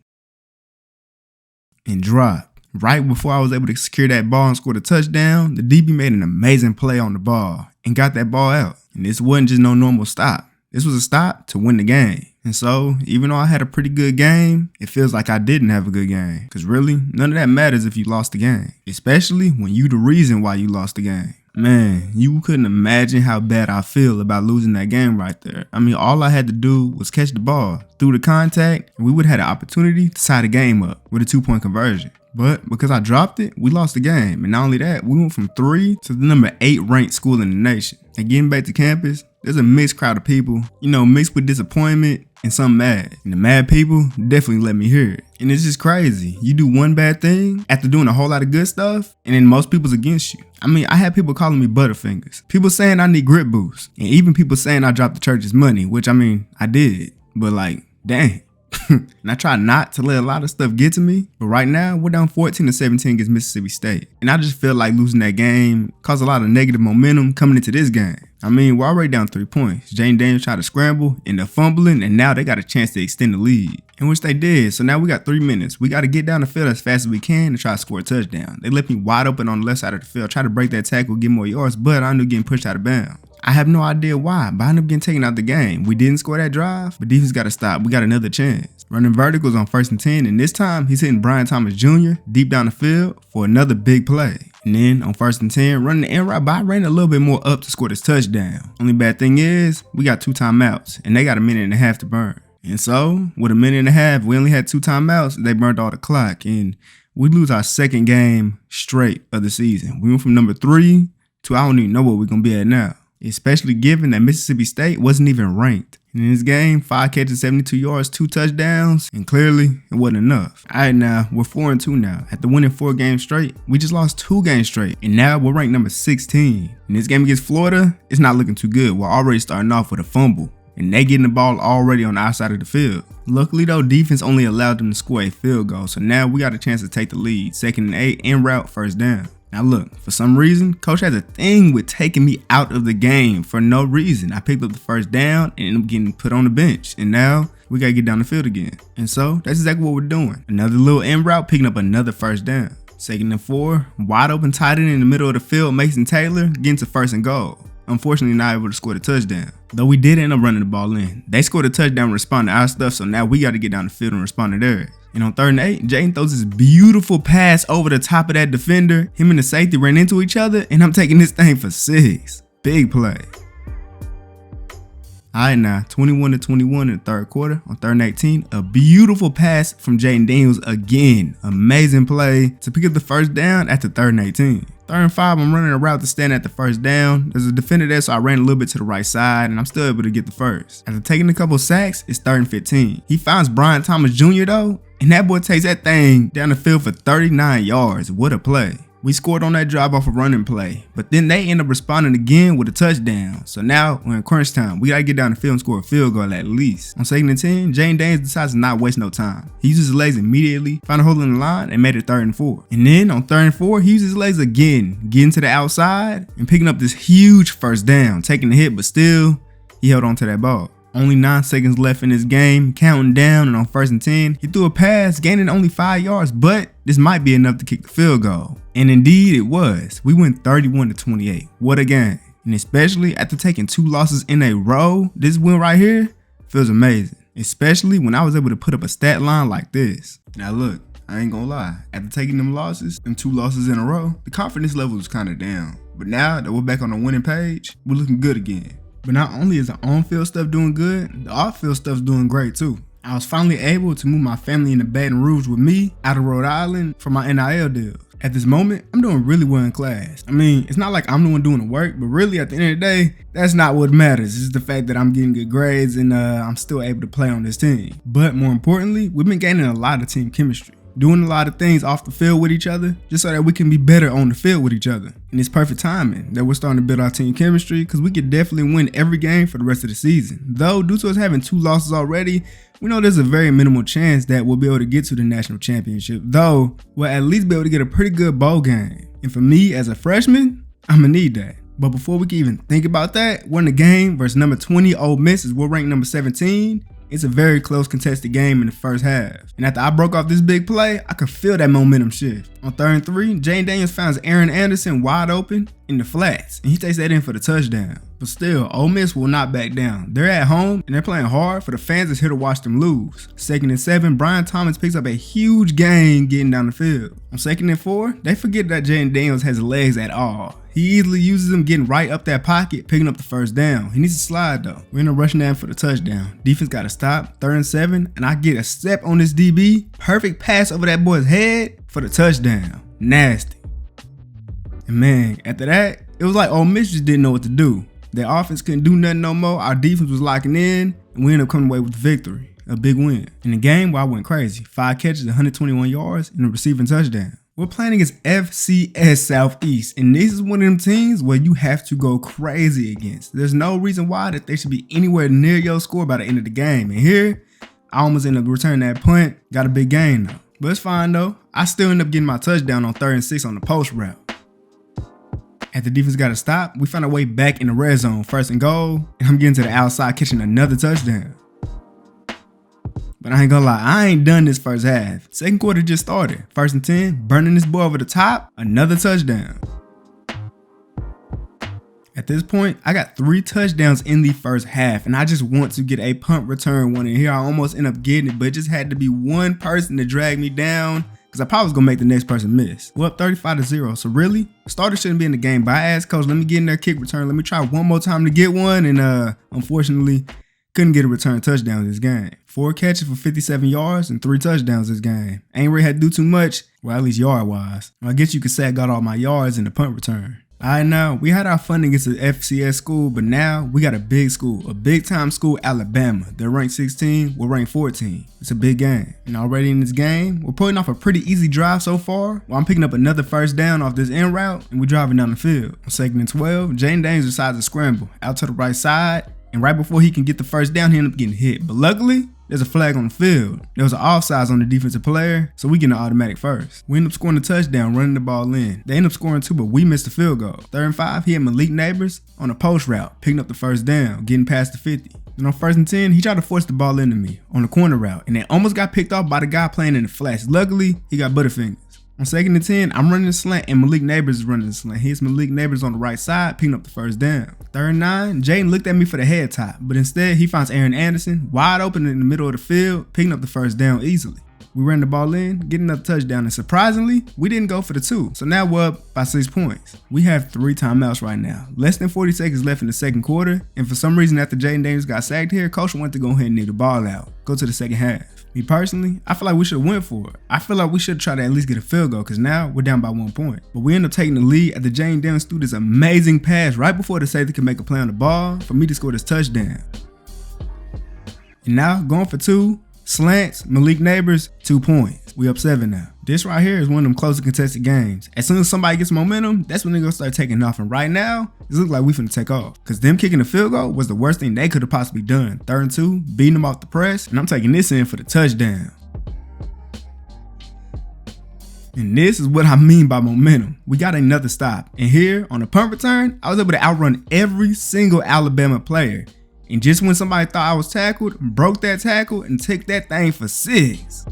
and dropped. Right before I was able to secure that ball and score the touchdown, the DB made an amazing play on the ball and got that ball out. And this wasn't just no normal stop. This was a stop to win the game. And so, even though I had a pretty good game, it feels like I didn't have a good game. Because really, none of that matters if you lost the game. Especially when you the reason why you lost the game. Man, you couldn't imagine how bad I feel about losing that game right there. I mean, all I had to do was catch the ball through the contact, and we would have had an opportunity to tie the game up with a 2-point conversion. But because I dropped it, we lost the game. And not only that, we went from 3 to the number 8 ranked school in the nation. And getting back to campus, there's a mixed crowd of people, mixed with disappointment and some mad. And the mad people definitely let me hear it. And it's just crazy. You do one bad thing after doing a whole lot of good stuff, and then most people's against you. I mean, I had people calling me Butterfingers, people saying I need grip boost, and even people saying I dropped the church's money, which I did. But dang. And I try not to let a lot of stuff get to me, but right now we're down 14-17 against Mississippi State, and I just feel like losing that game caused a lot of negative momentum coming into this game. I mean, we're already down 3 points. Jaden Daniels tried to scramble, end up fumbling, and now they got a chance to extend the lead, in which they did. So now we got 3 minutes. We got to get down the field as fast as we can and try to score a touchdown. They left me wide open on the left side of the field, try to break that tackle, get more yards, but I ended up getting pushed out of bounds. I have no idea why, but I ended up getting taken out the game. We didn't score that drive, but defense got to stop. We got another chance. Running verticals on 1st and 10, and this time he's hitting Brian Thomas Jr. deep down the field for another big play. And then on 1st and 10, running the end route, but I ran a little bit more up to score this touchdown. Only bad thing is, we got 2 timeouts, and they got a minute and a half to burn. And so, with a minute and a half, we only had 2 timeouts, they burned all the clock, and we lose our 2nd game straight of the season. We went from number 3 to I don't even know what we're going to be at now. Especially given that Mississippi State wasn't even ranked. And in this game, 5 catches, 72 yards, 2 touchdowns, and clearly it wasn't enough. All right, now we're 4-2 now. After winning 4 games straight, we just lost 2 games straight, and now we're ranked number 16. In this game against Florida, it's not looking too good. We're already starting off with a fumble, and they getting the ball already on the outside of the field. Luckily though, defense only allowed them to score a field goal, so now we got a chance to take the lead. 2nd and 8, en route, 1st down. Now look, for some reason, coach has a thing with taking me out of the game for no reason. I picked up the 1st down and ended up getting put on the bench. And now we gotta get down the field again. And so that's exactly what we're doing. Another little end route, picking up another 1st down. 2nd and 4, wide open tight end in the middle of the field, Mason Taylor getting to 1st and goal. Unfortunately, not able to score the touchdown. Though we did end up running the ball in. They scored a touchdown and responded to our stuff, so now we got to get down the field and respond to theirs. And on 3rd and 8, Jaden throws this beautiful pass over the top of that defender. Him and the safety ran into each other, and I'm taking this thing for 6. Big play. All right, now 21-21 in the 3rd quarter. On 3rd and 18, a beautiful pass from Jaden Daniels again. Amazing play to pick up the 1st down at the 3rd and 18. 3rd and 5, I'm running a route to stand at the 1st down. There's a defender there, so I ran a little bit to the right side, and I'm still able to get the 1st. After taking a couple sacks, it's 3rd and 15. He finds Brian Thomas Jr. though, and that boy takes that thing down the field for 39 yards. What a play. We scored on that drive off a running play, but then they end up responding again with a touchdown. So now we're in crunch time. We gotta get down the field and score a field goal at least. On 2nd and 10, Jaden Daniels decides to not waste no time. He uses his legs immediately, found a hole in the line, and made it 3rd and 4. And then on 3rd and 4, he uses his legs again, getting to the outside and picking up this huge 1st down, taking the hit, but still, he held on to that ball. Only 9 seconds left in this game, counting down, and on 1st and 10, he threw a pass, gaining only 5 yards, but this might be enough to kick the field goal. And indeed it was. We went 31-28. What a game. And especially after taking 2 losses in a row, this win right here feels amazing. Especially when I was able to put up a stat line like this. Now look, I ain't gonna lie. After taking them losses, them 2 losses in a row, the confidence level was kind of down. But now that we're back on the winning page, we're looking good again. But not only is the on-field stuff doing good, the off-field stuff's doing great too. I was finally able to move my family into Baton Rouge with me out of Rhode Island for my NIL deals. At this moment, I'm doing really well in class. I mean, it's not like I'm the one doing the work, but really at the end of the day, that's not what matters. It's the fact that I'm getting good grades and I'm still able to play on this team. But more importantly, we've been gaining a lot of team chemistry. Doing a lot of things off the field with each other, just so that we can be better on the field with each other. And it's perfect timing that we're starting to build our team chemistry, because we could definitely win every game for the rest of the season. Though, due to us having 2 losses already, we know there's a very minimal chance that we'll be able to get to the national championship. Though, we'll at least be able to get a pretty good bowl game. And for me, as a freshman, I'm gonna need that. But before we can even think about that, we're in the game versus number 20 Ole Miss, as we're ranked number 17. It's a very close contested game in the first half. And after I broke off this big play, I could feel that momentum shift. On 3rd and 3, Jaden Daniels finds Aaron Anderson wide open, in the flats, and he takes that in for the touchdown. But still, Ole Miss will not back down. They're at home, and they're playing hard for the fans that's here to watch them lose. 2nd and 7, Brian Thomas picks up a huge gain getting down the field. On 2nd and 4, they forget that Jaden Daniels has legs at all. He easily uses them getting right up that pocket, picking up the first down. He needs to slide though. We're in a rushing down for the touchdown. Defense got to stop. 3rd and 7, and I get a step on this DB. Perfect pass over that boy's head for the touchdown. Nasty. And man, after that, it was like Ole Miss just didn't know what to do. Their offense couldn't do nothing no more. Our defense was locking in, and we ended up coming away with the victory. A big win. In the game, I went crazy. 5 catches, 121 yards, and a receiving touchdown. We're playing against FCS Southeast, and this is one of them teams where you have to go crazy against. There's no reason why that they should be anywhere near your score by the end of the game. And here, I almost ended up returning that punt. Got a big gain though. But it's fine though. I still end up getting my touchdown on 3rd and 6 on the post route. After defense got to stop, we found our way back in the red zone, 1st and goal, and I'm getting to the outside catching another touchdown. But I ain't gonna lie, I ain't done this first half. 2nd quarter just started. 1st and 10, burning this boy over the top, another touchdown. At this point, I got 3 touchdowns in the first half, and I just want to get a punt return one in here. I almost end up getting it, but it just had to be one person to drag me down, because I probably was gonna make the next person miss. We're up 35-0, so really, starter shouldn't be in the game. But I asked coach, let me get in there kick return. Let me try one more time to get one, and unfortunately, couldn't get a return touchdown this game. 4 catches for 57 yards and 3 touchdowns this game. Ain't really had to do too much, well at least yard wise. I guess you could say I got all my yards in the punt return. Alright, now we had our fun against the FCS school, but now we got a big school, a big time school, Alabama. They're ranked 16, we're ranked 14. It's a big game. And already in this game, we're pulling off a pretty easy drive so far. While I'm picking up another first down off this end route, and we're driving down the field. On 2nd and 12, Jaden Daniels decides to scramble out to the right side. And right before he can get the first down, he ended up getting hit. But luckily, there's a flag on the field. There was an offsides on the defensive player, so we get an automatic first. We end up scoring a touchdown, running the ball in. They end up scoring 2, but we missed the field goal. 3rd and 5, he had Malik Neighbors on a post route, picking up the first down, getting past the 50. And on 1st and 10, he tried to force the ball into me on the corner route, and it almost got picked off by the guy playing in the flats. Luckily, he got butterfingers. On 2nd and 10, I'm running the slant, and Malik Neighbors is running the slant. Here's Malik Neighbors on the right side, picking up the first down. 3rd and 9, Jaden looked at me for the head top, but instead he finds Aaron Anderson wide open in the middle of the field, picking up the first down easily. We ran the ball in, getting another touchdown, and surprisingly, we didn't go for the 2. So now we're up by 6 points. We have 3 timeouts right now. Less than 40 seconds left in the 2nd quarter, and for some reason after Jaden Daniels got sacked here, coach wanted to go ahead and knee the ball out. Go to the 2nd half. Me personally, I feel like we should have went for it. I feel like we should try to at least get a field goal, because now we're down by 1 point. But we end up taking the lead after Jaden Daniels threw this amazing pass right before the safety could make a play on the ball for me to score this touchdown. And now, going for 2, slants, Malik Neighbors, 2 points. We up 7 now. This right here is one of them close and contested games. As soon as somebody gets momentum, that's when they're gonna start taking off. And right now, it looks like we finna take off. Because them kicking the field goal was the worst thing they could have possibly done. 3rd and 2, beating them off the press, and I'm taking this in for the touchdown. And this is what I mean by momentum. We got another stop. And here, on the punt return, I was able to outrun every single Alabama player. And just when somebody thought I was tackled, broke that tackle and took that thing for 6.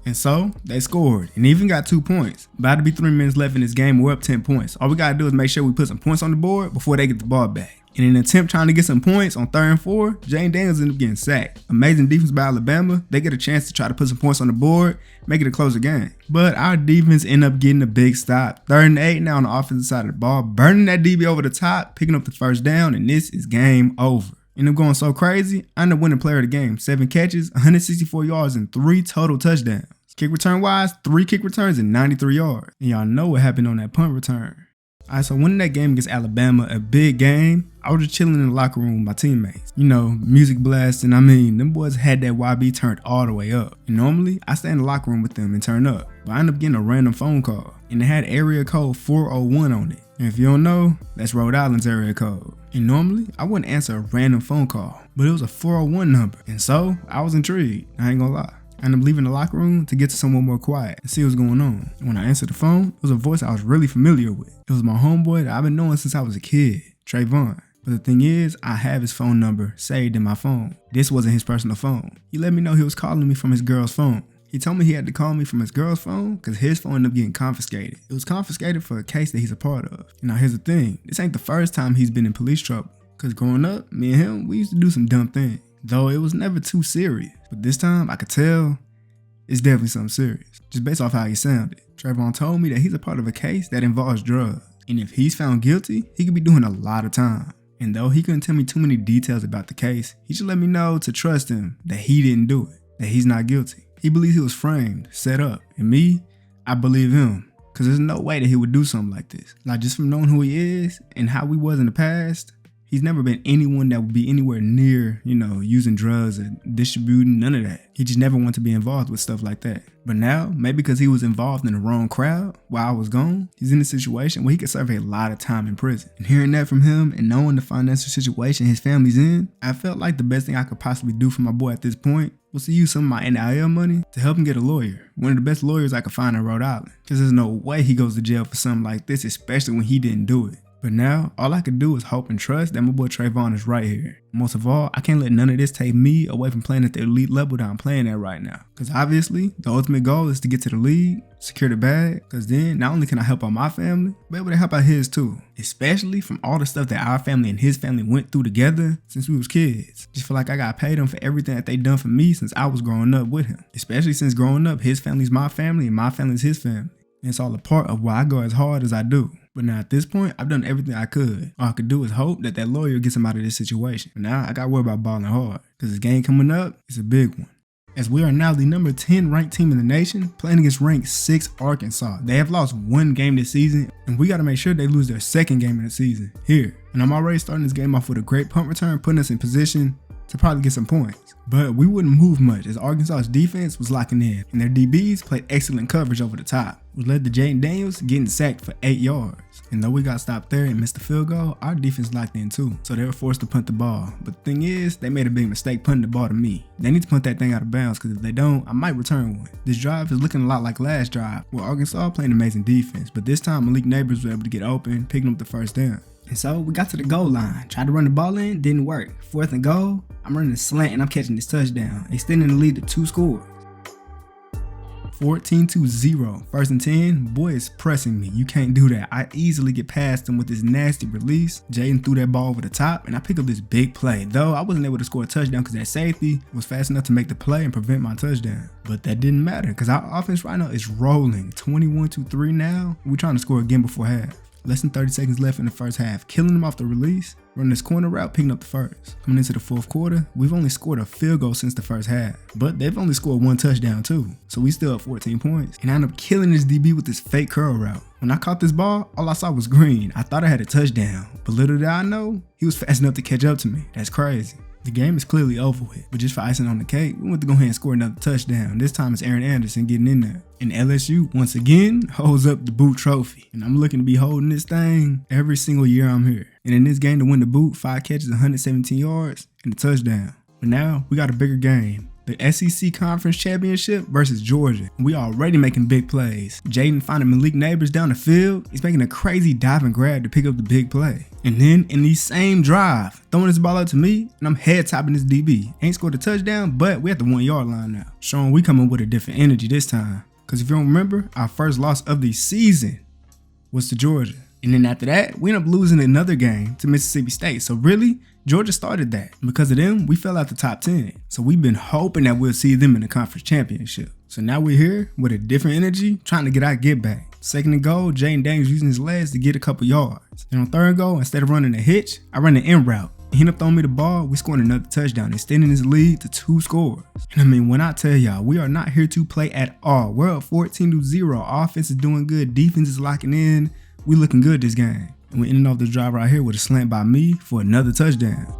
And so, they scored and even got 2 points. About to be 3 minutes left in this game, we're up 10 points. All we gotta do is make sure we put some points on the board before they get the ball back. In an attempt trying to get some points on 3rd and 4, Jaden Daniels ended up getting sacked. Amazing defense by Alabama. They get a chance to try to put some points on the board, make it a closer game. But our defense ended up getting a big stop. 3rd and 8 now on the offensive side of the ball, burning that DB over the top, picking up the first down, and this is game over. Ended up going so crazy, I ended up winning player of the game. 7 catches, 164 yards, and 3 total touchdowns. Kick return wise, 3 kick returns and 93 yards. And y'all know what happened on that punt return. Alright, so winning that game against Alabama, a big game, I was just chilling in the locker room with my teammates. You know, music blasting. I mean, them boys had that YB turned all the way up. And normally, I stay in the locker room with them and turn up. But I ended up getting a random phone call. And it had area code 401 on it. And if you don't know, that's Rhode Island's area code. And normally, I wouldn't answer a random phone call. But it was a 401 number. And so, I was intrigued. I ain't gonna lie. I ended up leaving the locker room to get to somewhere more quiet and see what's going on. And when I answered the phone, it was a voice I was really familiar with. It was my homeboy that I've been knowing since I was a kid, Trayvon. But the thing is, I have his phone number saved in my phone. This wasn't his personal phone. He let me know he was calling me from his girl's phone. He told me he had to call me from his girl's phone because his phone ended up getting confiscated. It was confiscated for a case that he's a part of. Now here's the thing, this ain't the first time he's been in police trouble. Cause growing up, me and him, we used to do some dumb things. Though it was never too serious. But this time, I could tell it's definitely something serious. Just based off how he sounded. Trayvon told me that he's a part of a case that involves drugs. And if he's found guilty, he could be doing a lot of time. And though he couldn't tell me too many details about the case, he should let me know to trust him that he didn't do it, that he's not guilty. He believes he was framed, set up, and me, I believe him. Cause there's no way that he would do something like this. Like just from knowing who he is and how we was in the past, he's never been anyone that would be anywhere near, using drugs or distributing, none of that. He just never wanted to be involved with stuff like that. But now, maybe because he was involved in the wrong crowd while I was gone, he's in a situation where he could serve a lot of time in prison. And hearing that from him and knowing the financial situation his family's in, I felt like the best thing I could possibly do for my boy at this point was to use some of my NIL money to help him get a lawyer. One of the best lawyers I could find in Rhode Island. Because there's no way he goes to jail for something like this, especially when he didn't do it. But now, all I could do is hope and trust that my boy Trayvon is right here. Most of all, I can't let none of this take me away from playing at the elite level that I'm playing at right now. Because obviously, the ultimate goal is to get to the league, secure the bag, because then not only can I help out my family, but able to help out his too. Especially from all the stuff that our family and his family went through together since we was kids. Just feel like I got paid them for everything that they done for me since I was growing up with him. Especially since growing up, his family's my family and my family's his family. And it's all a part of why I go as hard as I do. But now at this point, I've done everything I could. All I could do is hope that lawyer gets him out of this situation. But now I got to worry about balling hard. Because this game coming up is a big one. As we are now the number 10 ranked team in the nation, playing against ranked 6 Arkansas. They have lost one game this season, and we got to make sure they lose their second game of the season here. And I'm already starting this game off with a great punt return, putting us in position to probably get some points. But we wouldn't move much as Arkansas's defense was locking in, and their DBs played excellent coverage over the top, which led to Jaden Daniels getting sacked for 8 yards. And though we got stopped there and missed the field goal, our defense locked in too, so they were forced to punt the ball. But the thing is, they made a big mistake punting the ball to me. They need to punt that thing out of bounds, because if they don't, I might return one. This drive is looking a lot like last drive, where Arkansas playing amazing defense, but this time Malik Neighbors was able to get open, picking up the first down. And so we got to the goal line, tried to run the ball in, didn't work. 4th and goal, I'm running a slant and I'm catching this touchdown, extending the lead to 2 scores. 14-0, 1st and 10, boy is pressing me, you can't do that. I easily get past him with this nasty release. Jaden threw that ball over the top and I pick up this big play. Though I wasn't able to score a touchdown because that safety was fast enough to make the play and prevent my touchdown. But that didn't matter because our offense right now is rolling. 21-3 now, we're trying to score again before half. Less than 30 seconds left in the first half, killing them off the release, running this corner route, picking up the first. Coming into the 4th quarter, we've only scored a field goal since the first half, but they've only scored 1 touchdown too, so we still have 14 points. And I end up killing this DB with this fake curl route. When I caught this ball, all I saw was green. I thought I had a touchdown, but little did I know, he was fast enough to catch up to me. That's crazy. The game is clearly over with, but just for icing on the cake, we went to go ahead and score another touchdown. This time it's Aaron Anderson getting in there. And LSU, once again, holds up the boot trophy. And I'm looking to be holding this thing every single year I'm here. And in this game to win the boot, 5 catches, 117 yards, and a touchdown. But now, we got a bigger game. The SEC Conference Championship versus Georgia. We already making big plays. Jaden finding Malik Neighbors down the field. He's making a crazy dive and grab to pick up the big play. And then in the same drive, throwing this ball out to me, and I'm head topping this DB. Ain't scored a touchdown, but we at the 1 yard line now. Showing we coming with a different energy this time. Because if you don't remember, our first loss of the season was to Georgia. And then after that, we ended up losing another game to Mississippi State. So really, Georgia started that. Because of them, we fell out the top 10. So we've been hoping that we'll see them in the conference championship. So now we're here with a different energy, trying to get our get back. 2nd and goal, Jaden Daniels using his legs to get a couple yards. Then on 3rd and goal, instead of running a hitch, I ran an in route. He ended up throwing me the ball, we scored another touchdown, extending his lead to 2 scores. And I mean, when I tell y'all, we are not here to play at all. We're up 14-0. Offense is doing good, defense is locking in. We looking good this game. And we ended off this drive right here with a slant by me for another touchdown.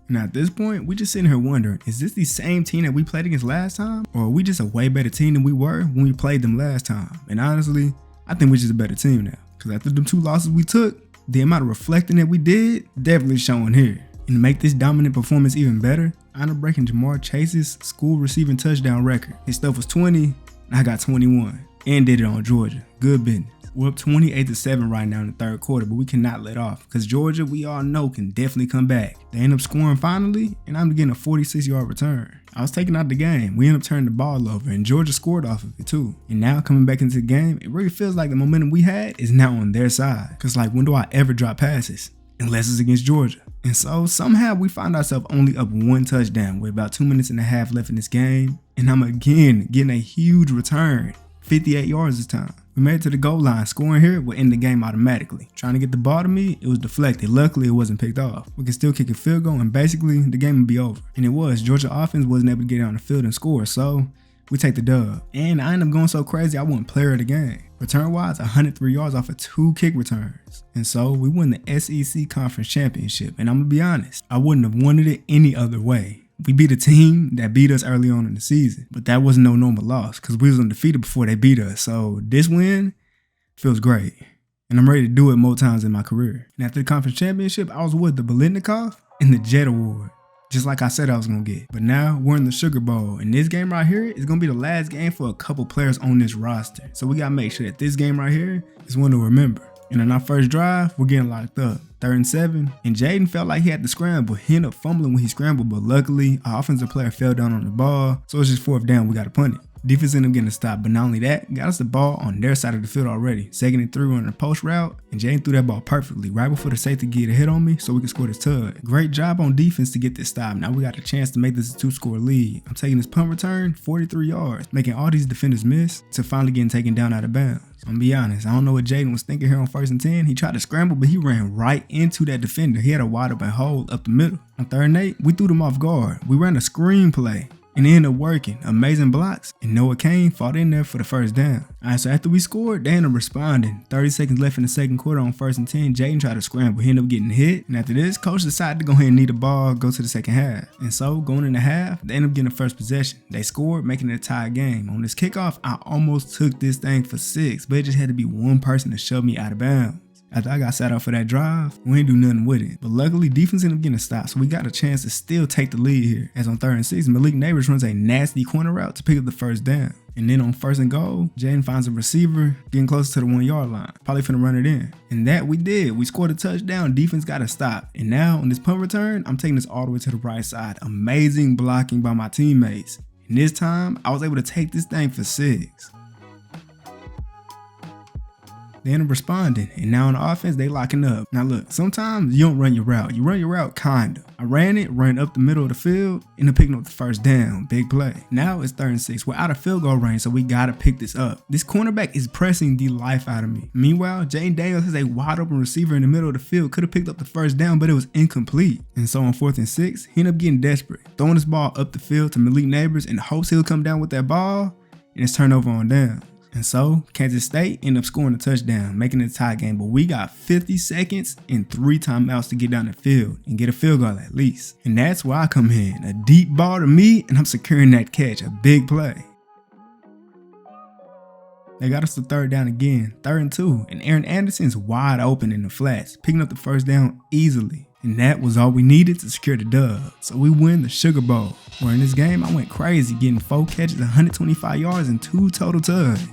Now at this point, we just sitting here wondering, is this the same team that we played against last time? Or are we just a way better team than we were when we played them last time? And honestly, I think we're just a better team now. Because after them 2 losses we took, the amount of reflecting that we did definitely showing here. And to make this dominant performance even better, I ended up breaking Jamar Chase's school receiving touchdown record. His stuff was 20, and I got 21. And did it on Georgia. Good business. We're up 28-7 right now in the third quarter, but we cannot let off because Georgia, we all know, can definitely come back. They end up scoring finally, and I'm getting a 46-yard return. I was taking out the game. We ended up turning the ball over, and Georgia scored off of it too. And now coming back into the game, it really feels like the momentum we had is now on their side. Because like, when do I ever drop passes? Unless it's against Georgia. And so somehow we find ourselves only up 1 touchdown with about 2.5 minutes left in this game. And I'm again getting a huge return, 58 yards this time. We made it to the goal line. Scoring here will end the game automatically. Trying to get the ball to me, it was deflected. Luckily, it wasn't picked off. We could still kick a field goal and basically the game would be over. And it was. Georgia offense wasn't able to get on the field and score, so we take the dub. And I ended up going so crazy, I won player of the game. Return-wise, 103 yards off of 2 kick returns. And so we won the SEC Conference Championship. And I'm going to be honest, I wouldn't have wanted it any other way. We beat a team that beat us early on in the season, but that wasn't no normal loss because we was undefeated before they beat us. So this win feels great, and I'm ready to do it more times in my career. And after the conference championship, I was with the Bolitnikov and the Jet Award, just like I said I was gonna get. But now we're in the Sugar Bowl, and this game right here is gonna be the last game for a couple players on this roster. So we gotta make sure that this game right here is one to remember. And on our first drive, we're getting locked up. 3rd and 7, and Jaden felt like he had to scramble. He ended up fumbling when he scrambled, but luckily, our offensive player fell down on the ball, so it's just 4th down, we gotta punt it. Defense ended up getting a stop, but not only that, got us the ball on their side of the field already. 2nd and 3 on the post route, and Jaden threw that ball perfectly, right before the safety get a hit on me, so we could score this tug. Great job on defense to get this stop. Now we got a chance to make this a 2-score lead. I'm taking this punt return, 43 yards, making all these defenders miss, to finally getting taken down out of bounds. I'm gonna be honest, I don't know what Jaden was thinking here on 1st and 10. He tried to scramble, but he ran right into that defender. He had a wide open hole up the middle. On 3rd and 8, we threw them off guard. We ran a screen play, and it ended up working. Amazing blocks, and Noah Kane fought in there for the 1st down. Alright, so after we scored, they ended up responding. 30 seconds left in the 2nd quarter on 1st and 10. Jaden tried to scramble. He ended up getting hit, and after this, coach decided to go ahead and knee the ball, go to the 2nd half. And so, going into half, they ended up getting the 1st possession. They scored, making it a tie game. On this kickoff, I almost took this thing for 6, but it just had to be one person to shove me out of bounds. After I got sat out for that drive, we ain't do nothing with it. But luckily, defense ended up getting a stop, so we got a chance to still take the lead here. As on 3rd and 6, Malik Neighbors runs a nasty corner route to pick up the 1st down. And then on 1st and goal, Jaden finds a receiver getting closer to the 1-yard line. Probably finna run it in. And that we did. We scored a touchdown. Defense got a stop. And now on this punt return, I'm taking this all the way to the right side. Amazing blocking by my teammates. And this time, I was able to take this thing for 6. They end up responding, and now on the offense, they locking up. Now look, sometimes you don't run your route. You run your route, kinda. I ran up the middle of the field, ended up picking up the 1st down. Big play. Now it's 3rd and 6. We're out of field goal range, so we gotta pick this up. This cornerback is pressing the life out of me. Meanwhile, Jaden Daniels has a wide open receiver in the middle of the field. Could have picked up the 1st down, but it was incomplete. And so on 4th and 6, he ended up getting desperate, throwing this ball up the field to Malik Neighbors in hopes he'll come down with that ball, and it's turnover on down. And so, Kansas State ended up scoring a touchdown, making it a tie game, but we got 50 seconds and 3 timeouts to get down the field and get a field goal at least. And that's where I come in. A deep ball to me, and I'm securing that catch, a big play. They got us to 3rd down again, 3rd and 2, and Aaron Anderson's wide open in the flats, picking up the 1st down easily. And that was all we needed to secure the dub. So we win the Sugar Bowl. Where in this game, I went crazy, getting 4 catches, 125 yards, and 2 total tugs.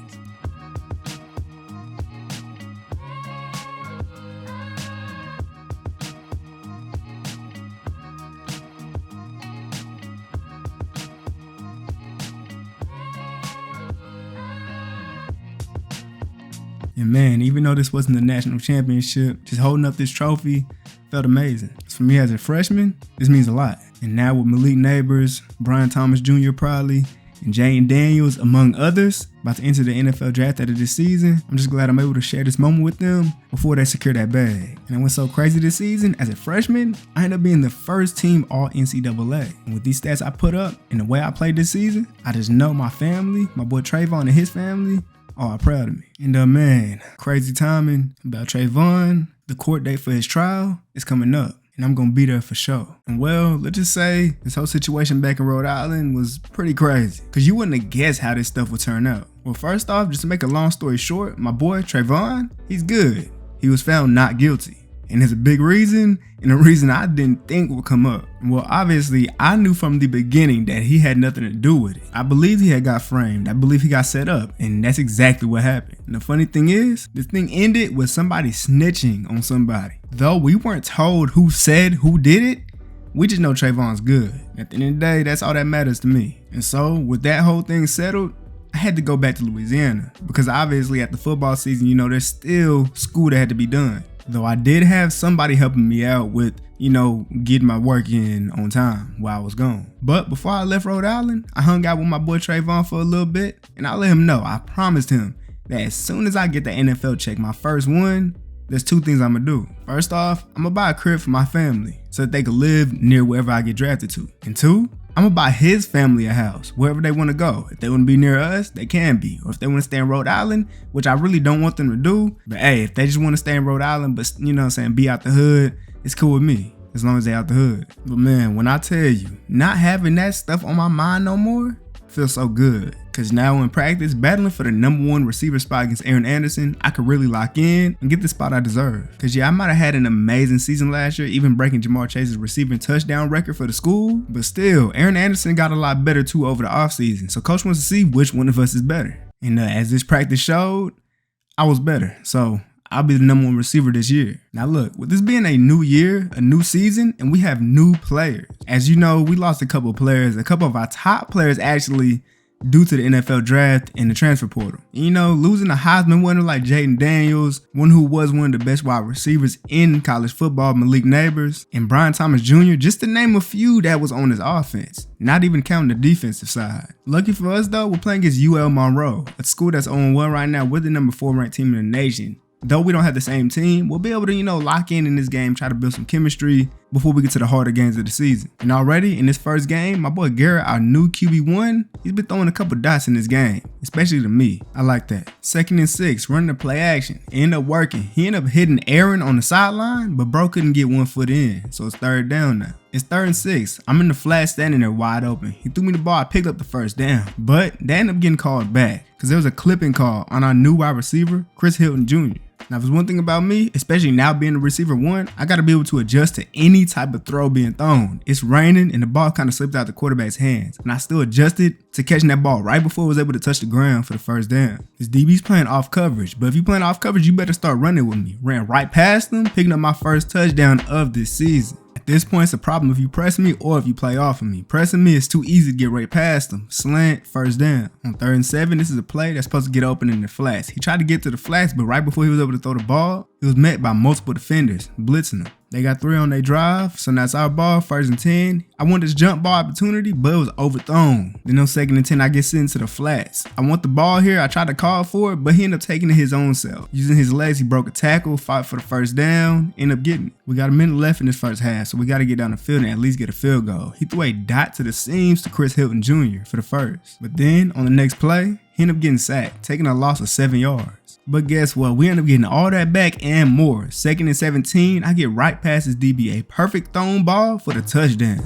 And man, even though this wasn't the national championship, just holding up this trophy felt amazing. For me as a freshman, this means a lot. And now with Malik Neighbors, Brian Thomas Jr. probably, and Jaden Daniels, among others, about to enter the NFL draft after this season, I'm just glad I'm able to share this moment with them before they secure that bag. And I went so crazy this season, as a freshman, I ended up being the 1st team all NCAA. And with these stats I put up and the way I played this season, I just know my family, my boy Trayvon and his family, are proud of me. And man, crazy timing about Trayvon. The court date for his trial is coming up, and I'm gonna be there for sure. And well, let's just say this whole situation back in Rhode Island was pretty crazy, because you wouldn't have guessed how this stuff would turn out. Well, first off, just to make a long story short, my boy Trayvon, he's good. He was found not guilty. And there's a big reason, and a reason I didn't think would come up. Well, obviously, I knew from the beginning that he had nothing to do with it. I believed he had got framed. I believe he got set up, and that's exactly what happened. And the funny thing is, this thing ended with somebody snitching on somebody. Though we weren't told who said who did it, we just know Trayvon's good. At the end of the day, that's all that matters to me. And so, with that whole thing settled, I had to go back to Louisiana because obviously at the football season, you know, there's still school that had to be done. Though I did have somebody helping me out with, you know, getting my work in on time while I was gone. But before I left Rhode Island, I hung out with my boy Trayvon for a little bit, and I let him know, I promised him that as soon as I get the NFL check, my first one, there's two things I'm gonna do. First off, I'm gonna buy a crib for my family so that they could live near wherever I get drafted to. And two, I'm gonna buy his family a house wherever they wanna go. If they wanna be near us, they can be. Or if they wanna stay in Rhode Island, which I really don't want them to do. But hey, if they just wanna stay in Rhode Island, but you know what I'm saying, be out the hood, it's cool with me. As long as they out the hood. But man, when I tell you, not having that stuff on my mind no more feels so good. Cause now in practice, battling for the #1 receiver spot against Aaron Anderson, I could really lock in and get the spot I deserve. Cause yeah, I might have had an amazing season last year, even breaking Jamar Chase's receiving touchdown record for the school. But still, Aaron Anderson got a lot better too over the offseason. So coach wants to see which one of us is better. And as this practice showed, I was better. So I'll be the #1 receiver this year. Now look, with this being a new year, a new season, and we have new players. As you know, we lost a couple of players, a couple of our top players actually due to the NFL draft and the transfer portal. And, you know, losing a Heisman winner like Jaden Daniels, one who was one of the best wide receivers in college football, Malik Neighbors, and Brian Thomas Jr., just to name a few that was on his offense, not even counting the defensive side. Lucky for us though, we're playing against UL Monroe, a school that's 0-1 right now. We're the #4 ranked team in the nation. Though we don't have the same team, we'll be able to, you know, lock in this game, try to build some chemistry before we get to the harder games of the season. And already in this first game, my boy Garrett, our new QB1, he's been throwing a couple dots in this game, especially to me. I like that. 2nd and 6, running the play action. It ended up working. He ended up hitting Aaron on the sideline, but bro couldn't get 1 foot in, so it's 3rd down now. It's 3rd and 6. I'm in the flat standing there wide open. He threw me the ball, I picked up the 1st down, but they ended up getting called back because there was a clipping call on our new wide receiver, Chris Hilton Jr. Now, if there's one thing about me, especially now being the receiver 1, I got to be able to adjust to any type of throw being thrown. It's raining and the ball kind of slipped out the quarterback's hands, and I still adjusted to catching that ball right before it was able to touch the ground for the 1st down. This DB's playing off coverage, but if you're playing off coverage, you better start running with me. Ran right past them, picking up my 1st touchdown of this season. At this point, it's a problem if you press me or if you play off of me. Pressing me is too easy to get right past them. Slant, 1st down. On 3rd and 7, this is a play that's supposed to get open in the flats. He tried to get to the flats, but right before he was able to throw the ball, he was met by multiple defenders, blitzing him. They got 3 on their drive, so now it's our ball, 1st and 10. I want this jump ball opportunity, but it was overthrown. Then on 2nd and 10, I get sent to the flats. I want the ball here. I tried to call for it, but he ended up taking it his own self. Using his legs, he broke a tackle, fought for the 1st down, ended up getting it. We got a minute left in this first half, so we got to get down the field and at least get a field goal. He threw a dot to the seams to Chris Hilton Jr. for the 1st. But then on the next play, he ended up getting sacked, taking a loss of 7 yards. But guess what? We end up getting all that back and more. 2nd and 17, I get right past his DB, a perfect thrown ball for the touchdown.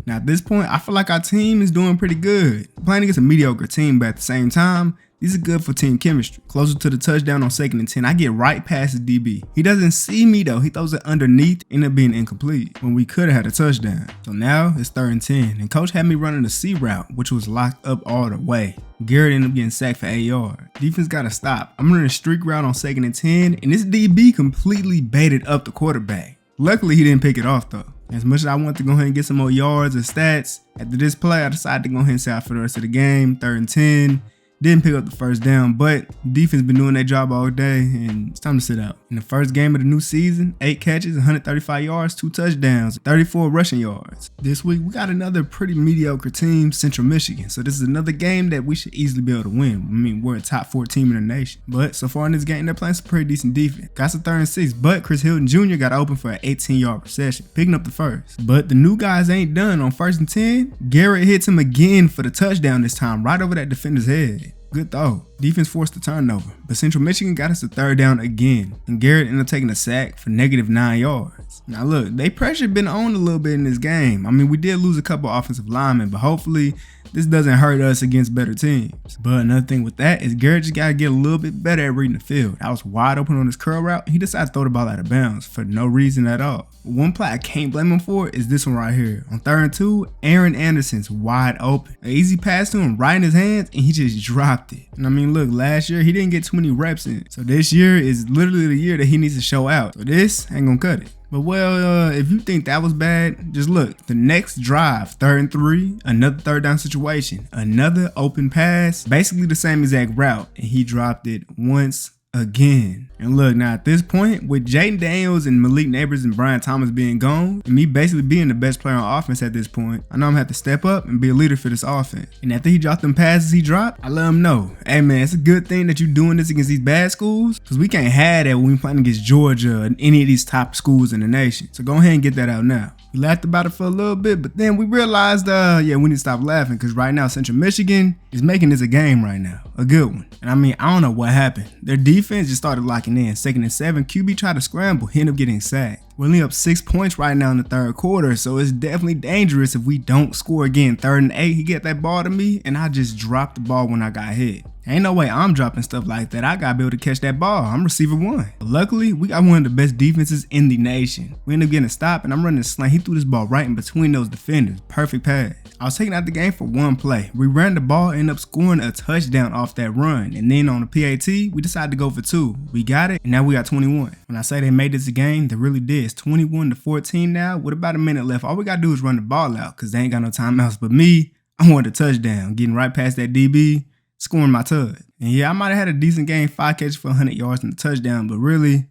Now at this point, I feel like our team is doing pretty good. Playing against a mediocre team, but at the same time, these are good for team chemistry. Closer to the touchdown on 2nd and 10, I get right past the DB. He doesn't see me though. He throws it underneath, ended up being incomplete when we could have had a touchdown. So now it's 3rd and 10, and coach had me running the C route, which was locked up all the way. Garrett ended up getting sacked for 8 yards. Defense got to stop. I'm running a streak route on 2nd and 10, and this DB completely baited up the quarterback. Luckily, he didn't pick it off though. As much as I want to go ahead and get some more yards and stats, after this play, I decided to go ahead and sit out for the rest of the game. 3rd and 10. Didn't pick up the 1st down, but defense been doing their job all day, and it's time to sit out. In the first game of the new season, 8 catches, 135 yards, 2 touchdowns, 34 rushing yards. This week, we got another pretty mediocre team, Central Michigan. So this is another game that we should easily be able to win. I mean, we're a top 4 team in the nation. But so far in this game, they're playing some pretty decent defense. Got some 3rd and 6, but Chris Hilton Jr. got open for an 18-yard reception, picking up the 1st. But the new guys ain't done. On 1st and 10, Garrett hits him again for the touchdown this time, right over that defender's head. Good throw. Defense forced the turnover, but Central Michigan got us to third down again, and Garrett ended up taking a sack for -9 yards. Now look, they pressure been on a little bit in this game. I mean, we did lose a couple offensive linemen, but hopefully this doesn't hurt us against better teams. But another thing with that is Garrett just gotta get a little bit better at reading the field. I was wide open on his curl route, and he decided to throw the ball out of bounds for no reason at all. One play I can't blame him for is this one right here. On 3rd and 2, Aaron Anderson's wide open. An easy pass to him right in his hands, and he just dropped it. And I mean, look, last year he didn't get too many reps in. So this year is literally the year that he needs to show out. So this ain't gonna cut it. But well, if you think that was bad, just look. The next drive, 3rd and 3, another third down situation, another open pass, basically the same exact route, and he dropped it once again. And look, now at this point, with Jaden Daniels and Malik Neighbors and Brian Thomas being gone, and me basically being the best player on offense at this point, I know I'm gonna have to step up and be a leader for this offense. And after he dropped them passes he dropped, I let him know, hey man, it's a good thing that you're doing this against these bad schools, because we can't have that when we playing against Georgia and any of these top schools in the nation. So go ahead and get that out now. We laughed about it for a little bit, but then we realized, yeah, we need to stop laughing, because right now Central Michigan is making this a game right now, a good one. And I mean, I don't know what happened. Their defense just started locking in. 2nd and 7, QB tried to scramble, he ended up getting sacked. We're only up 6 points right now in the 3rd quarter, so it's definitely dangerous if we don't score again. 3rd and 8, he get that ball to me, and I just dropped the ball when I got hit. Ain't no way I'm dropping stuff like that. I gotta be able to catch that ball. I'm receiver 1. But luckily, we got one of the best defenses in the nation. We ended up getting a stop, and I'm running a slant. He threw this ball right in between those defenders. Perfect pass. I was taking out the game for one play. We ran the ball, ended up scoring a touchdown off that run. And then on the PAT, we decided to go for 2. We got it, and now we got 21. When I say they made this a game, they really did. It's 21-14 now, with about a minute left. All we gotta do is run the ball out, because they ain't got no timeouts. But me, I wanted a touchdown, getting right past that DB, scoring my tud. And yeah, I might have had a decent game, 5 catches for 100 yards and a touchdown, but really,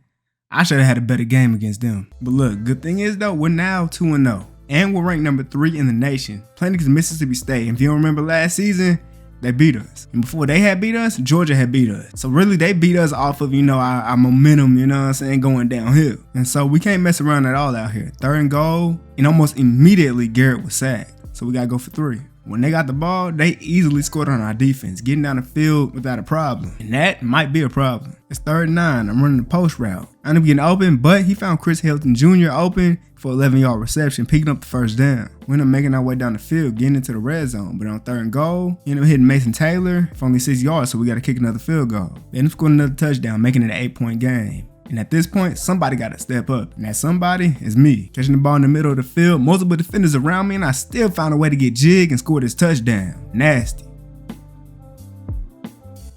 I should have had a better game against them. But look, good thing is though, we're now 2-0, and we're ranked number 3 in the nation, playing against Mississippi State. And if you don't remember last season, they beat us. And before they had beat us, Georgia had beat us. So really, they beat us off of, our momentum, you know what I'm saying, going downhill. And so we can't mess around at all out here. 3rd and goal, and almost immediately Garrett was sacked. So we gotta go for 3. When they got the ball, they easily scored on our defense, getting down the field without a problem. And that might be a problem. It's 3rd and 9. I'm running the post route. I ended up getting open, but he found Chris Hilton Jr. open for 11-yard reception, picking up the 1st down. We ended up making our way down the field, getting into the red zone. But on 3rd and goal, he ended up hitting Mason Taylor for only 6 yards, so we got to kick another field goal. They ended up scoring another touchdown, making it an 8-point game. And at this point, somebody got to step up. And that somebody is me. Catching the ball in the middle of the field, multiple defenders around me, and I still found a way to get jig and score this touchdown. Nasty.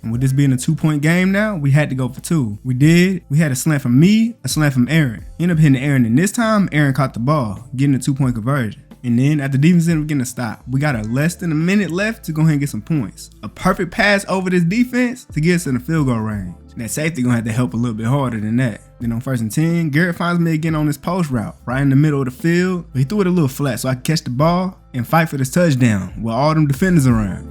And with this being a 2-point game now, we had to go for 2. We did. We had a slant from me, a slant from Aaron. Ended up hitting Aaron, and this time, Aaron caught the ball, getting a 2-point conversion. And then at the defense ended up getting a stop. We got less than a minute left to go ahead and get some points. A perfect pass over this defense to get us in the field goal range. That safety gonna have to help a little bit harder than that. Then on 1st and 10, Garrett finds me again on this post route, right in the middle of the field. But he threw it a little flat so I could catch the ball and fight for this touchdown with all them defenders around.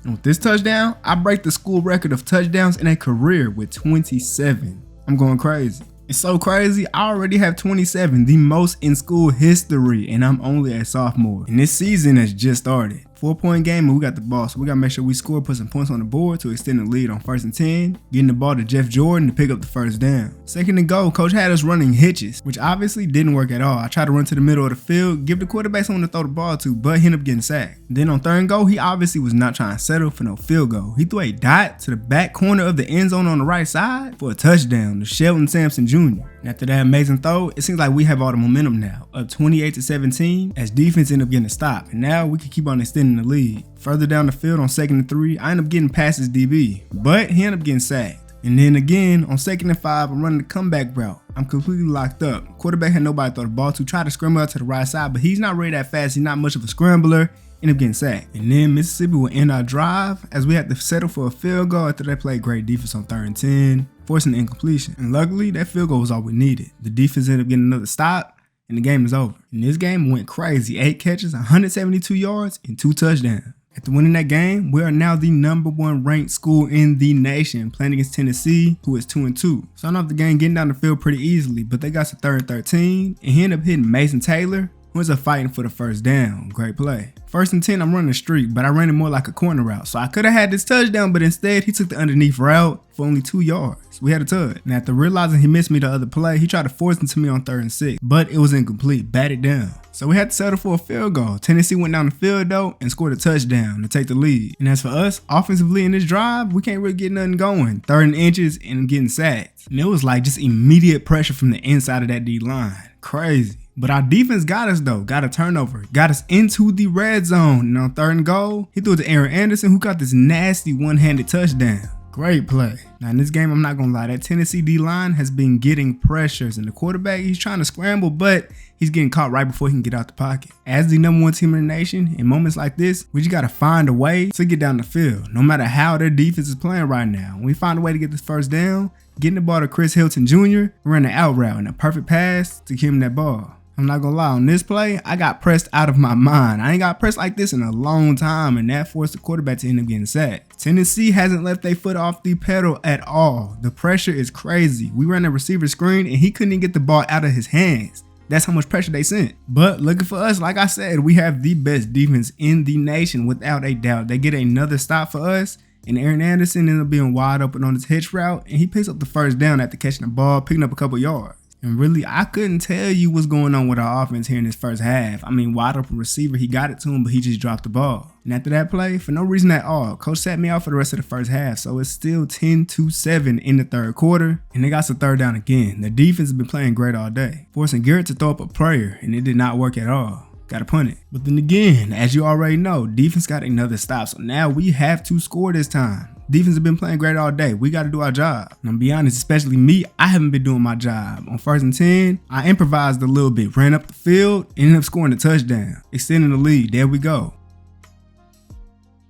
And with this touchdown, I break the school record of touchdowns in a career with 27. I'm going crazy. It's so crazy, I already have 27, the most in school history, and I'm only a sophomore. And this season has just started. 4-point game and we got the ball, so we gotta make sure we score, put some points on the board to extend the lead on 1st and 10, getting the ball to Jeff Jordan to pick up the 1st down. 2nd and goal, coach had us running hitches, which obviously didn't work at all. I tried to run to the middle of the field, give the quarterback someone to throw the ball to, but he ended up getting sacked. Then on 3rd and goal, he obviously was not trying to settle for no field goal. He threw a dot to the back corner of the end zone on the right side for a touchdown to Sheldon Sampson Jr. And after that amazing throw, it seems like we have all the momentum now, up 28-17, as defense ended up getting a stop, and now we can keep on extending the lead. Further down the field on 2nd and 3, I end up getting past his DB, but he ended up getting sacked. And then again, on 2nd and 5, I'm running the comeback route. I'm completely locked up. Quarterback had nobody to throw the ball to, try to scramble out to the right side, but he's not really that fast. He's not much of a scrambler. End up getting sacked. And then Mississippi will end our drive as we had to settle for a field goal after they played great defense on 3rd and 10, forcing the incompletion. And luckily, that field goal was all we needed. The defense ended up getting another stop, and the game is over. And this game went crazy. 8 catches, 172 yards, and 2 touchdowns. After winning that game, we are now the #1 ranked school in the nation, playing against Tennessee, who is 2-2. Starting off the game, getting down the field pretty easily, but they got to 3rd and 13, and he ended up hitting Mason Taylor, was a fighting for the first down. Great play. 1st and 10, I'm running a streak, but I ran it more like a corner route. So I could have had this touchdown, but instead he took the underneath route for only 2 yards. We had a touch. And after realizing he missed me the other play, he tried to force it to me on 3rd and 6, but it was incomplete. Batted down. So we had to settle for a field goal. Tennessee went down the field though and scored a touchdown to take the lead. And as for us, offensively in this drive, we can't really get nothing going. 3rd and inches and getting sacked. And it was like just immediate pressure from the inside of that D line. Crazy. But our defense got us though, got a turnover, got us into the red zone. And on 3rd and goal, he threw it to Aaron Anderson, who got this nasty one-handed touchdown. Great play. Now in this game, I'm not gonna lie, that Tennessee D-line has been getting pressures, and the quarterback, he's trying to scramble, but he's getting caught right before he can get out the pocket. As the #1 team in the nation, in moments like this, we just gotta find a way to get down the field, no matter how their defense is playing right now. When we find a way to get this first down, getting the ball to Chris Hilton Jr., run the out route and a perfect pass to give him that ball. I'm not gonna lie, on this play, I got pressed out of my mind. I ain't got pressed like this in a long time, and that forced the quarterback to end up getting sacked. Tennessee hasn't left their foot off the pedal at all. The pressure is crazy. We ran a receiver screen, and he couldn't even get the ball out of his hands. That's how much pressure they sent. But looking for us, like I said, we have the best defense in the nation, without a doubt. They get another stop for us, and Aaron Anderson ended up being wide open on his hitch route, and he picks up the first down after catching the ball, picking up a couple yards. And really, I couldn't tell you what's going on with our offense here in this first half. I mean, wide open receiver, he got it to him, but he just dropped the ball. And after that play, for no reason at all, coach sat me out for the rest of the first half. So it's still 10-7 in the 3rd quarter, and they got some 3rd down again. The defense has been playing great all day, forcing Garrett to throw up a prayer, and it did not work at all. Gotta punt it. But then again, as you already know, defense got another stop, so now we have to score this time. Defense have been playing great all day. We got to do our job. And I'm be honest, especially me, I haven't been doing my job. On 1st and 10, I improvised a little bit, ran up the field, ended up scoring a touchdown, extending the lead. There we go.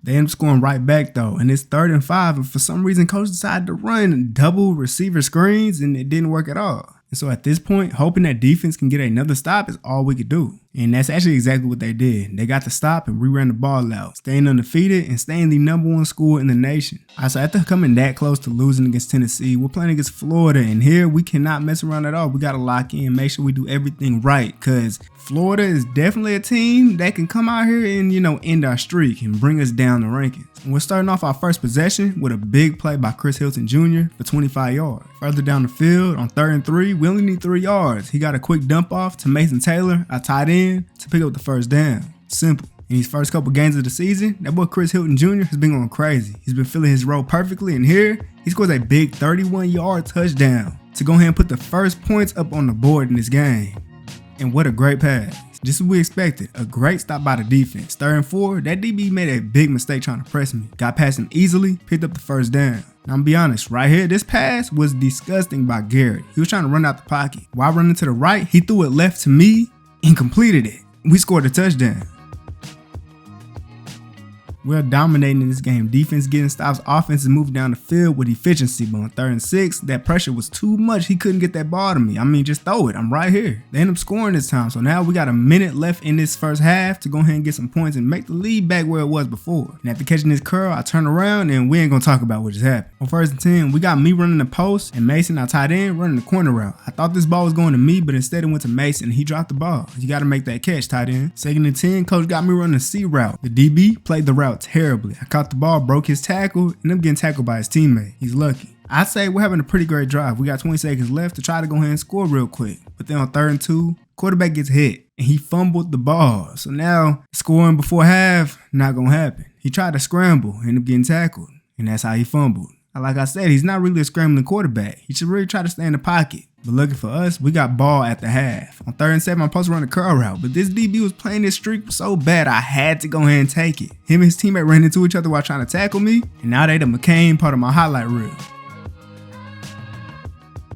They ended up scoring right back though, and it's 3rd and 5, and for some reason, coach decided to run double receiver screens, and it didn't work at all. And so at this point, hoping that defense can get another stop is all we could do. And that's actually exactly what they did. They got the stop and we ran the ball out, staying undefeated and staying the #1 school in the nation. So after coming that close to losing against Tennessee, we're playing against Florida, and here we cannot mess around at all. We got to lock in, make sure we do everything right, because Florida is definitely a team that can come out here and, end our streak and bring us down the rankings. And we're starting off our first possession with a big play by Chris Hilton Jr. for 25 yards. Further down the field on 3rd and 3, we only need 3 yards. He got a quick dump off to Mason Taylor, our tight end, to pick up the first down. Simple. In his first couple games of the season, that boy Chris Hilton Jr. has been going crazy. He's been filling his role perfectly, and here he scores a big 31-yard touchdown to go ahead and put the first points up on the board in this game. And what a great pass. Just as we expected, a great stop by the defense. 3rd and 4, that DB made a big mistake trying to press me. Got past him easily, picked up the first down. Now, I'm gonna be honest, right here, this pass was disgusting by Garrett. He was trying to run out the pocket. While running to the right, he threw it left to me and completed it. We scored a touchdown. We're dominating in this game. Defense getting stops, offense is moving down the field with efficiency. But on 3rd and 6, that pressure was too much. He couldn't get that ball to me. I mean, just throw it. I'm right here. They end up scoring this time. So now we got a minute left in this first half to go ahead and get some points and make the lead back where it was before. And after catching this curl, I turn around and we ain't gonna talk about what just happened. On 1st and 10, we got me running the post and Mason, our tight end, running the corner route. I thought this ball was going to me, but instead it went to Mason and he dropped the ball. You gotta make that catch, tight end. 2nd and 10, coach got me running the C route. The DB played the route terribly. I caught the ball, broke his tackle, and I'm getting tackled by his teammate. He's lucky. I'd say we're having a pretty great drive. We got 20 seconds left to try to go ahead and score real quick. But then on 3rd and 2, quarterback gets hit and he fumbled the ball. So now scoring before half, not gonna happen. He tried to scramble, ended up getting tackled, and that's how he fumbled. Like I said, he's not really a scrambling quarterback. He should really try to stay in the pocket. But lucky for us, we got ball at the half. On 3rd and 7, I'm supposed to run a curl route, but this DB was playing this streak so bad, I had to go ahead and take it. Him and his teammate ran into each other while trying to tackle me, and now they the McCain part of my highlight reel.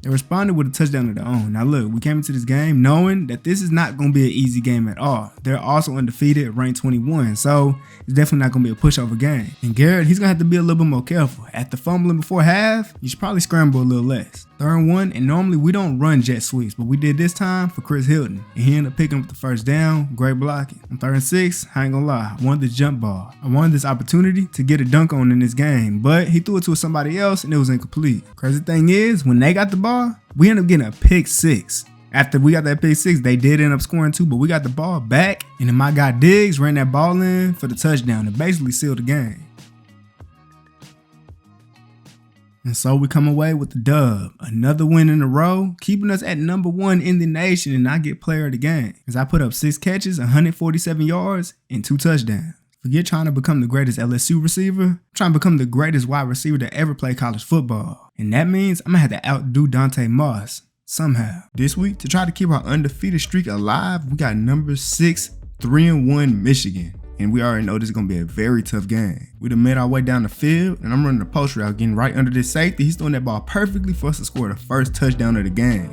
They responded with a touchdown of their own. Now look, we came into this game knowing that this is not going to be an easy game at all. They're also undefeated, ranked 21, so it's definitely not going to be a pushover game. And Garrett, he's going to have to be a little bit more careful. After fumbling before half, you should probably scramble a little less. 3rd and 1, and normally we don't run jet sweeps, but we did this time for Chris Hilton, and he ended up picking up the first down. Great blocking. On 3rd and 6, I ain't gonna lie, I wanted this jump ball. I wanted this opportunity to get a dunk on in this game, but he threw it to somebody else and it was incomplete. Crazy thing is, when they got the ball, we ended up getting a pick 6. After we got that pick six, they did end up scoring too, but we got the ball back, and then my guy Diggs ran that ball in for the touchdown and basically sealed the game. And so we come away with the dub, another win in a row, keeping us at number 1 in the nation, and I get player of the game as I put up 6 catches, 147 yards, and 2 touchdowns. Forget trying to become the greatest LSU receiver, I'm trying to become the greatest wide receiver to ever play college football. And that means I'm gonna have to outdo Dante Moss somehow. This week, to try to keep our undefeated streak alive, we got number 6, 3-1 Michigan. And we already know this is going to be a very tough game. We done made our way down the field, and I'm running the post route, getting right under this safety. He's throwing that ball perfectly for us to score the first touchdown of the game.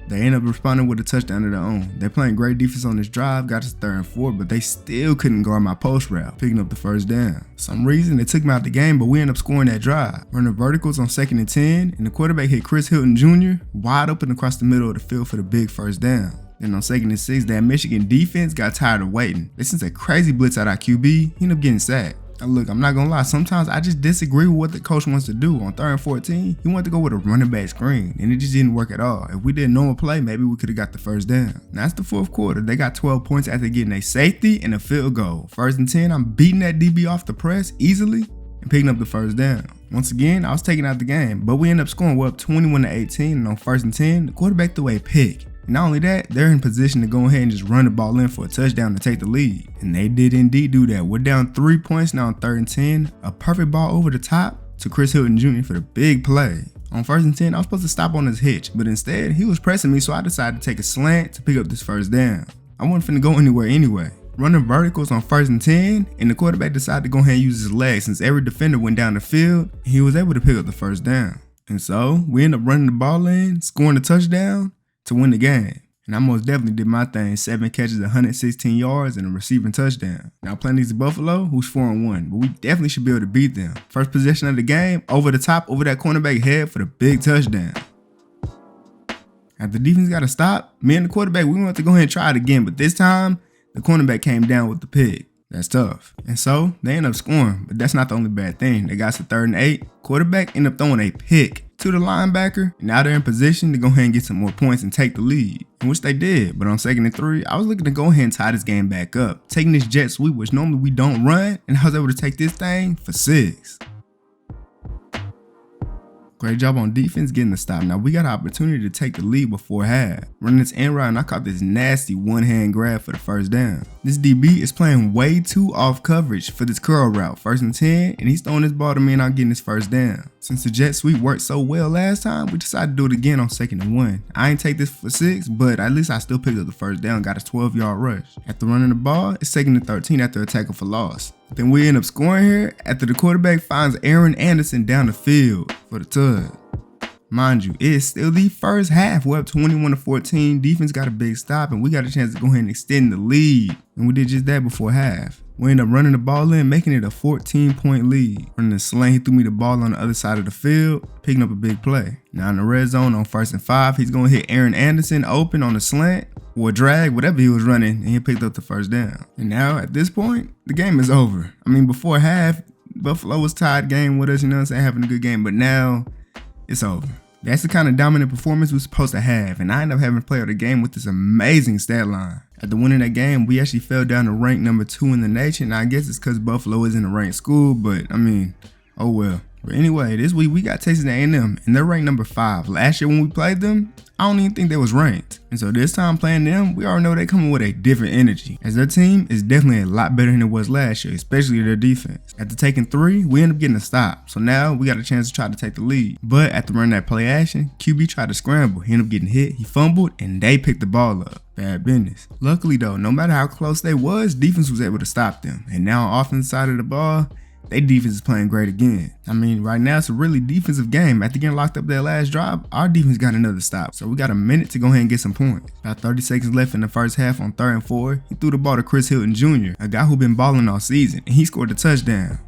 They end up responding with a touchdown of their own. They're playing great defense on this drive, got us 3rd and 4, but they still couldn't guard my post route, picking up the first down. For some reason, they took me out the game, but we ended up scoring that drive. Running verticals on 2nd and 10, and the quarterback hit Chris Hilton Jr. wide open across the middle of the field for the big first down. Then on 2nd and 6, that Michigan defense got tired of waiting. They sent a crazy blitz at our QB, he ended up getting sacked. Now look, I'm not gonna lie, sometimes I just disagree with what the coach wants to do. On 3rd and 14, he wanted to go with a running back screen, and it just didn't work at all. If we did a normal play, maybe we could have got the first down. Now it's the 4th quarter. They got 12 points after getting a safety and a field goal. 1st and 10, I'm beating that DB off the press easily and picking up the first down. Once again, I was taking out the game, but we ended up scoring. We're up 21-18, and on 1st and 10, the quarterback threw a pick. And not only that, they're in position to go ahead and just run the ball in for a touchdown to take the lead. And they did indeed do that. We're down 3 points now on 3rd and 10. A perfect ball over the top to Chris Hilton Jr. for the big play. On 1st and 10, I was supposed to stop on his hitch, but instead, he was pressing me, so I decided to take a slant to pick up this first down. I wasn't finna go anywhere anyway. Running verticals on 1st and 10, and the quarterback decided to go ahead and use his legs since every defender went down the field, and he was able to pick up the first down. And so, we ended up running the ball in, scoring the touchdown to win the game. And I most definitely did my thing, 7 catches, 116 yards, and a receiving touchdown. Now playing these Buffalo, who's 4-1, but we definitely should be able to beat them. First possession of the game, over the top, over that cornerback head for the big touchdown. After the defense got to stop, me and the quarterback, we wanted to go ahead and try it again, but this time, the cornerback came down with the pick. That's tough. And so, they end up scoring, but that's not the only bad thing. They got to 3rd and 8. Quarterback ended up throwing a pick to the linebacker, and now they're in position to go ahead and get some more points and take the lead, which they did. But on 2nd and 3, I was looking to go ahead and tie this game back up, taking this jet sweep, which normally we don't run, and I was able to take this thing for 6. Great job on defense getting the stop. Now we got an opportunity to take the lead before half. Running this end route, and I caught this nasty one-hand grab for the first down. This DB is playing way too off coverage for this curl route. 1st and 10, and he's throwing this ball to me and I'm getting his first down. Since the jet sweep worked so well last time, we decided to do it again on 2nd and 1. I ain't take this for 6, but at least I still picked up the first down, got a 12-yard rush. After running the ball, it's 2nd and 13 after a tackle for loss. Then we end up scoring here after the quarterback finds Aaron Anderson down the field for the tug. Mind you, it's still the first half. We're up 21-14. Defense got a big stop, and we got a chance to go ahead and extend the lead. And we did just that before half. We ended up running the ball in, making it a 14-point lead. Running the slant, he threw me the ball on the other side of the field, picking up a big play. Now in the red zone on 1st and 5, he's going to hit Aaron Anderson open on the slant, or drag, whatever he was running, and he picked up the first down. And now, at this point, the game is over. I mean, before half, Buffalo was tied game with us, you know what I'm saying, having a good game, but now, it's over. That's the kind of dominant performance we're supposed to have, and I ended up having to play out the game with this amazing stat line. After winning that game, we actually fell down to rank number 2 in the nation. Now, I guess it's because Buffalo isn't a ranked school, but, I mean, oh well. But anyway, this week we got Texas A&M, and they're ranked number 5. Last year when we played them, I don't even think they was ranked. And so this time playing them, we already know they coming with a different energy, as their team is definitely a lot better than it was last year, especially their defense. After taking 3, we end up getting a stop. So now we got a chance to try to take the lead. But after running that play action, QB tried to scramble. He ended up getting hit, he fumbled, and they picked the ball up. Bad business. Luckily though, no matter how close they was, defense was able to stop them. And now on offense side of the ball, they defense is playing great again. I mean, right now it's a really defensive game. After getting locked up that last drive, our defense got another stop. So we got a minute to go ahead and get some points. About 30 seconds left in the first half on 3rd and 4. He threw the ball to Chris Hilton Jr., a guy who been balling all season, and he scored a touchdown.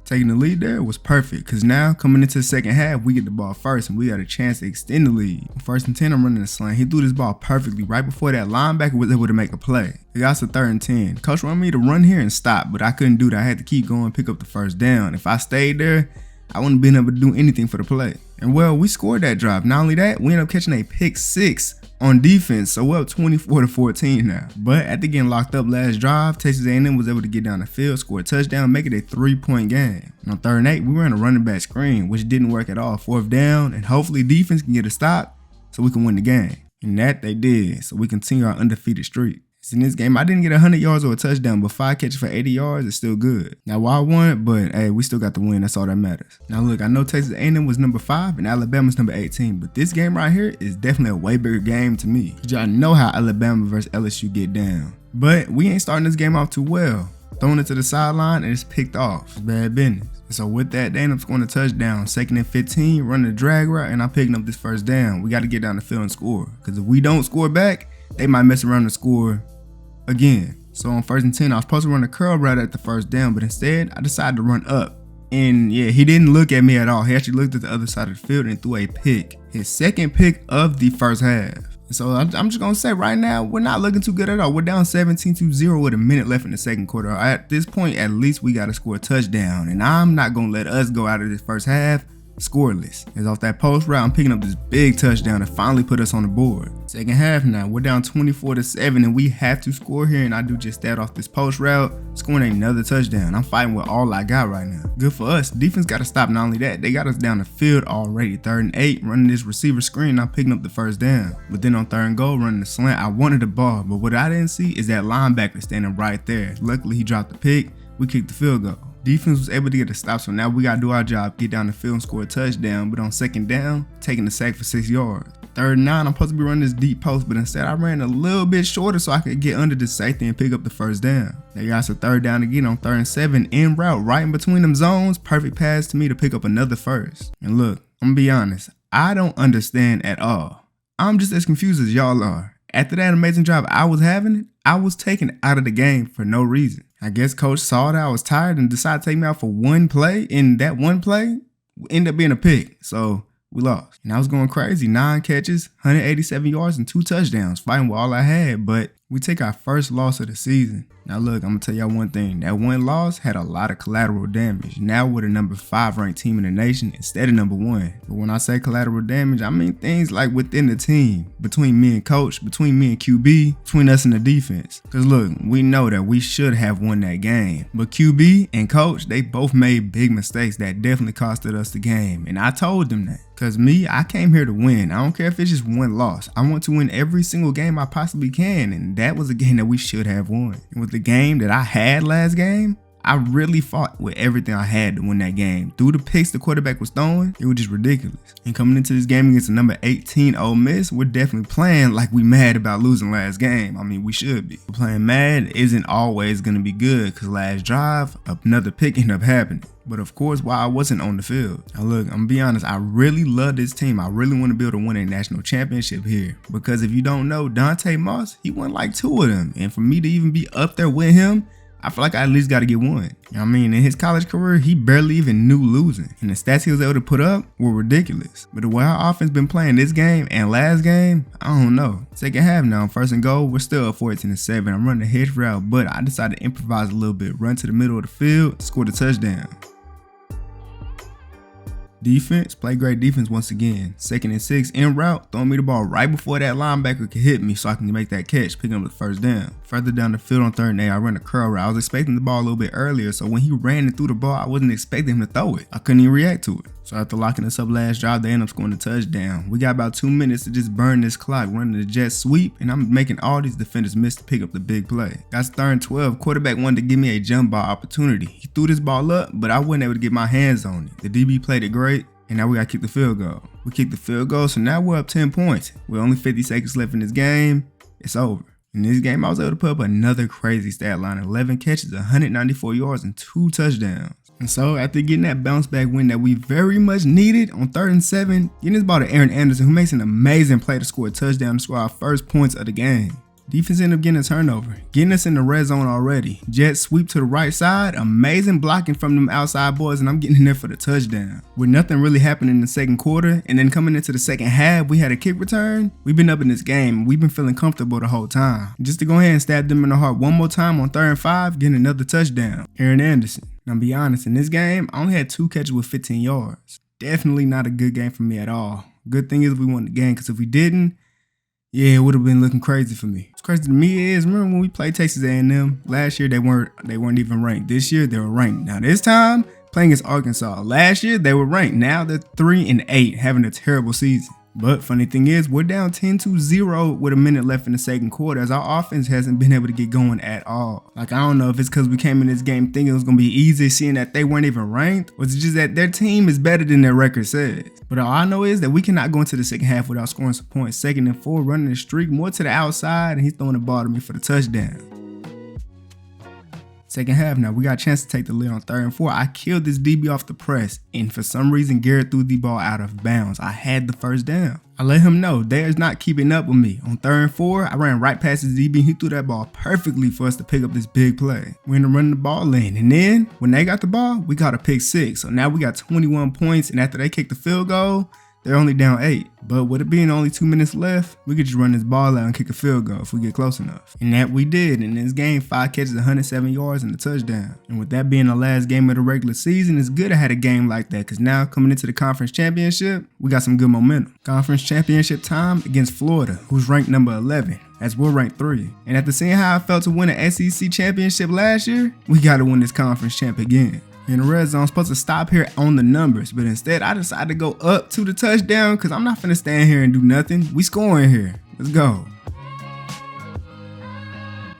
Taking the lead there was perfect, because now coming into the second half, we get the ball first and we got a chance to extend the lead. On 1st and 10, I'm running the slant. He threw this ball perfectly right before that linebacker was able to make a play. It got to 3rd and 10. Coach wanted me to run here and stop, but I couldn't do that. I had to keep going, pick up the first down. If I stayed there, I wouldn't have been able to do anything for the play. And well, we scored that drive. Not only that, we ended up catching a pick 6 on defense, so we're up 24-14 now. But after getting locked up last drive, Texas A&M was able to get down the field, score a touchdown, make it a 3-point game. And on 3rd and 8, we ran a running back screen, which didn't work at all. 4th down, and hopefully defense can get a stop so we can win the game. And that they did, so we continue our undefeated streak. In this game, I didn't get 100 yards or a touchdown, but 5 catches for 80 yards is still good. Now, while I won, but hey, we still got the win. That's all that matters. Now, look, I know Texas A&M was number 5 and Alabama's number 18, but this game right here is definitely a way bigger game to me. Y'all know how Alabama versus LSU get down. But we ain't starting this game off too well. Throwing it to the sideline and it's picked off. It's bad business. So with that, they end up scoring a touchdown. 2nd and 15, running the drag route, and I'm picking up this 1st down. We got to get down the field and score. Because if we don't score back, they might mess around and score again. So on 1st and 10, I was supposed to run a curl route at the 1st down, but instead I decided to run up. And yeah, he didn't look at me at all. He actually looked at the other side of the field and threw a pick. His 2nd pick of the 1st half. So I'm just gonna say right now, we're not looking too good at all. We're down 17-0 with a minute left in the 2nd quarter. At this point, at least we gotta score a touchdown. And I'm not gonna let us go out of this 1st half scoreless. As off that post route, I'm picking up this big touchdown to finally put us on the board. 2nd half now, we're down 24-7 and we have to score here, and I do just that off this post route, scoring another touchdown. I'm fighting with all I got right now. Good for us. Defense got to stop. Not only that, they got us down the field already. 3rd and 8, running this receiver screen, I'm picking up the 1st down. But then on 3rd and goal, running the slant, I wanted the ball, but what I didn't see is that linebacker standing right there. Luckily, he dropped the pick. We kicked the field goal. Defense was able to get a stop, so now we got to do our job, get down the field and score a touchdown. But on 2nd down, taking the sack for 6 yards. 3rd and 9, I'm supposed to be running this deep post, but instead I ran a little bit shorter so I could get under the safety and pick up the 1st down. They got us a 3rd down again on 3rd and 7, in route, right in between them zones. Perfect pass to me to pick up another 1st. And look, I'm gonna be honest, I don't understand at all. I'm just as confused as y'all are. After that amazing drive I was having, I was taken out of the game for no reason. I guess coach saw that I was tired and decided to take me out for one play, and that one play ended up being a pick. So we lost. And I was going crazy. 9 catches, 187 yards, and 2 touchdowns, fighting with all I had. But we take our first loss of the season. Now look, I'm gonna tell y'all one thing. That one loss had a lot of collateral damage. Now we're the number 5 ranked team in the nation instead of number 1. But when I say collateral damage, I mean things like within the team, between me and coach, between me and QB, between us and the defense. Cause look, we know that we should have won that game. But QB and coach, they both made big mistakes that definitely costed us the game. And I told them that. Cause me, I came here to win. I don't care if it's just one loss. I want to win every single game I possibly can. And that was a game that we should have won. And with the game that I had last game, I really fought with everything I had to win that game. Through the picks the quarterback was throwing, it was just ridiculous. And coming into this game against the number 18 Ole Miss, we're definitely playing like we mad about losing last game. I mean, we should be. But playing mad isn't always going to be good, because last drive, another pick ended up happening. But of course, while I wasn't on the field. Now look, I'm gonna be honest, I really love this team. I really want to be able to win a national championship here. Because if you don't know, Dante Moss, he won like 2 of them. And for me to even be up there with him, I feel like I at least got to get one. You know what I mean? In his college career, he barely even knew losing. And the stats he was able to put up were ridiculous. But the way our offense been playing this game and last game, I don't know. 2nd half now, 1st and goal, we're still up 14-7. I'm running a hitch route, but I decided to improvise a little bit. Run to the middle of the field, score the touchdown. Defense, play great defense once again. 2nd and 6, en route, throwing me the ball right before that linebacker could hit me so I can make that catch, picking up the 1st down. Further down the field on 3rd and 8, I ran a curl route. I was expecting the ball a little bit earlier, so when he ran and threw the ball, I wasn't expecting him to throw it. I couldn't even react to it. So after locking us up last drive, they end up scoring a touchdown. We got about 2 minutes to just burn this clock, running the jet sweep, and I'm making all these defenders miss to pick up the big play. Got 3rd and 12, quarterback wanted to give me a jump ball opportunity. He threw this ball up, but I wasn't able to get my hands on it. The DB played it great. And now we gotta kick the field goal. We kicked the field goal, so now we're up 10 points. With only 50 seconds left in this game, it's over. In this game, I was able to put up another crazy stat line. 11 catches, 194 yards, and 2 touchdowns. And so after getting that bounce back win that we very much needed on 3rd and 7, getting this ball to Aaron Anderson, who makes an amazing play to score a touchdown to score our first points of the game. Defense ended up getting a turnover, getting us in the red zone already. Jet sweep to the right side, amazing blocking from them outside boys, and I'm getting in there for the touchdown. With nothing really happening in the 2nd quarter, and then coming into the 2nd half, we had a kick return. We've been up in this game, we've been feeling comfortable the whole time. Just to go ahead and stab them in the heart one more time on 3rd and 5, getting another touchdown. Aaron Anderson. Now, to be honest, in this game, I only had 2 catches with 15 yards. Definitely not a good game for me at all. Good thing is we won the game, because if we didn't, yeah, it would have been looking crazy for me. What's crazy to me is, remember when we played Texas A&M? Last year, they weren't even ranked. This year, they were ranked. Now, this time, playing against Arkansas. Last year, they were ranked. Now they're 3-8, having a terrible season. But funny thing is, we're down 10-0 with a minute left in the second quarter, as our offense hasn't been able to get going at all. Like, I don't know if it's because we came in this game thinking it was going to be easy, seeing that they weren't even ranked, or is it just that their team is better than their record says. But all I know is that we cannot go into the second half without scoring some points. 2nd and 4, running the streak more to the outside, and he's throwing the ball to me for the touchdown. Second half now, we got a chance to take the lead on 3rd and 4. I killed this DB off the press, and for some reason, Garrett threw the ball out of bounds. I had the first down. I let him know they is not keeping up with me. On 3rd and 4, I ran right past his DB. He threw that ball perfectly for us to pick up this big play. We ended up running the ball lane, and then when they got the ball, we got a pick 6. So now we got 21 points, and after they kicked the field goal, they're only down 8. But with it being only 2 minutes left, we could just run this ball out and kick a field goal if we get close enough. And that we did. In this game, 5 catches, 107 yards, and a touchdown. And with that being the last game of the regular season, it's good to have a game like that, because now coming into the conference championship, we got some good momentum. Conference championship time against Florida, who's ranked number 11, as we're ranked 3. And after seeing how I felt to win an SEC championship last year, we got to win this conference champ again. In the red zone, I'm supposed to stop here on the numbers, but instead I decided to go up to the touchdown, because I'm not finna stand here and do nothing. We scoring here. Let's go.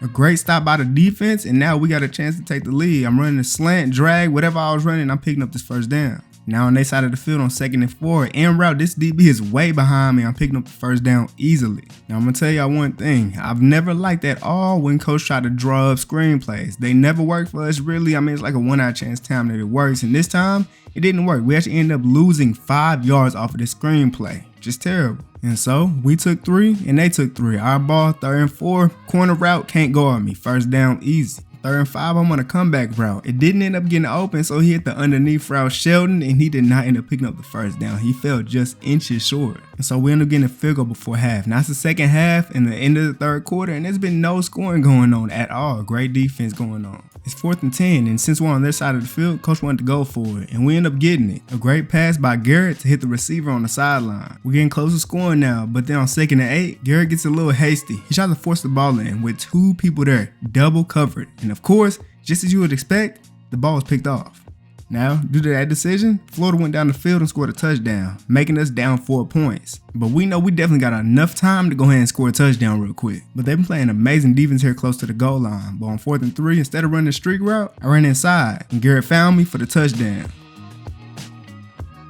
A great stop by the defense, and now we got a chance to take the lead. I'm running a slant, drag, whatever I was running, I'm picking up this first down. Now on their side of the field on 2nd and 4, en route, this DB is way behind me. I'm picking up the first down easily. Now I'm gonna tell y'all one thing. I've never liked at all when coach tried to draw up screenplays. They never work for us, really. I mean, it's like a 1-out chance time that it works, and this time it didn't work. We actually ended up losing 5 yards off of this screenplay. Just terrible. And so we took 3 and they took 3. Our ball, 3rd and 4, corner route, can't go on me. First down easy. 3rd and 5, I'm on a comeback route. It didn't end up getting open, so he hit the underneath route Sheldon, and he did not end up picking up the first down. He fell just inches short. And so we ended up getting a field goal before half. Now it's the second half and the end of the 3rd quarter, and there's been no scoring going on at all. Great defense going on. It's 4th and 10, and since we're on their side of the field, coach wanted to go for it, and we end up getting it. A great pass by Garrett to hit the receiver on the sideline. We're getting close to scoring now, but then on 2nd and 8, Garrett gets a little hasty. He tries to force the ball in with 2 people there, double covered. And of course, just as you would expect, the ball was picked off. Now, due to that decision, Florida went down the field and scored a touchdown, making us down 4 points. But we know we definitely got enough time to go ahead and score a touchdown real quick. But they've been playing amazing defense here close to the goal line. But on 4th and 3, instead of running the streak route, I ran inside, and Garrett found me for the touchdown.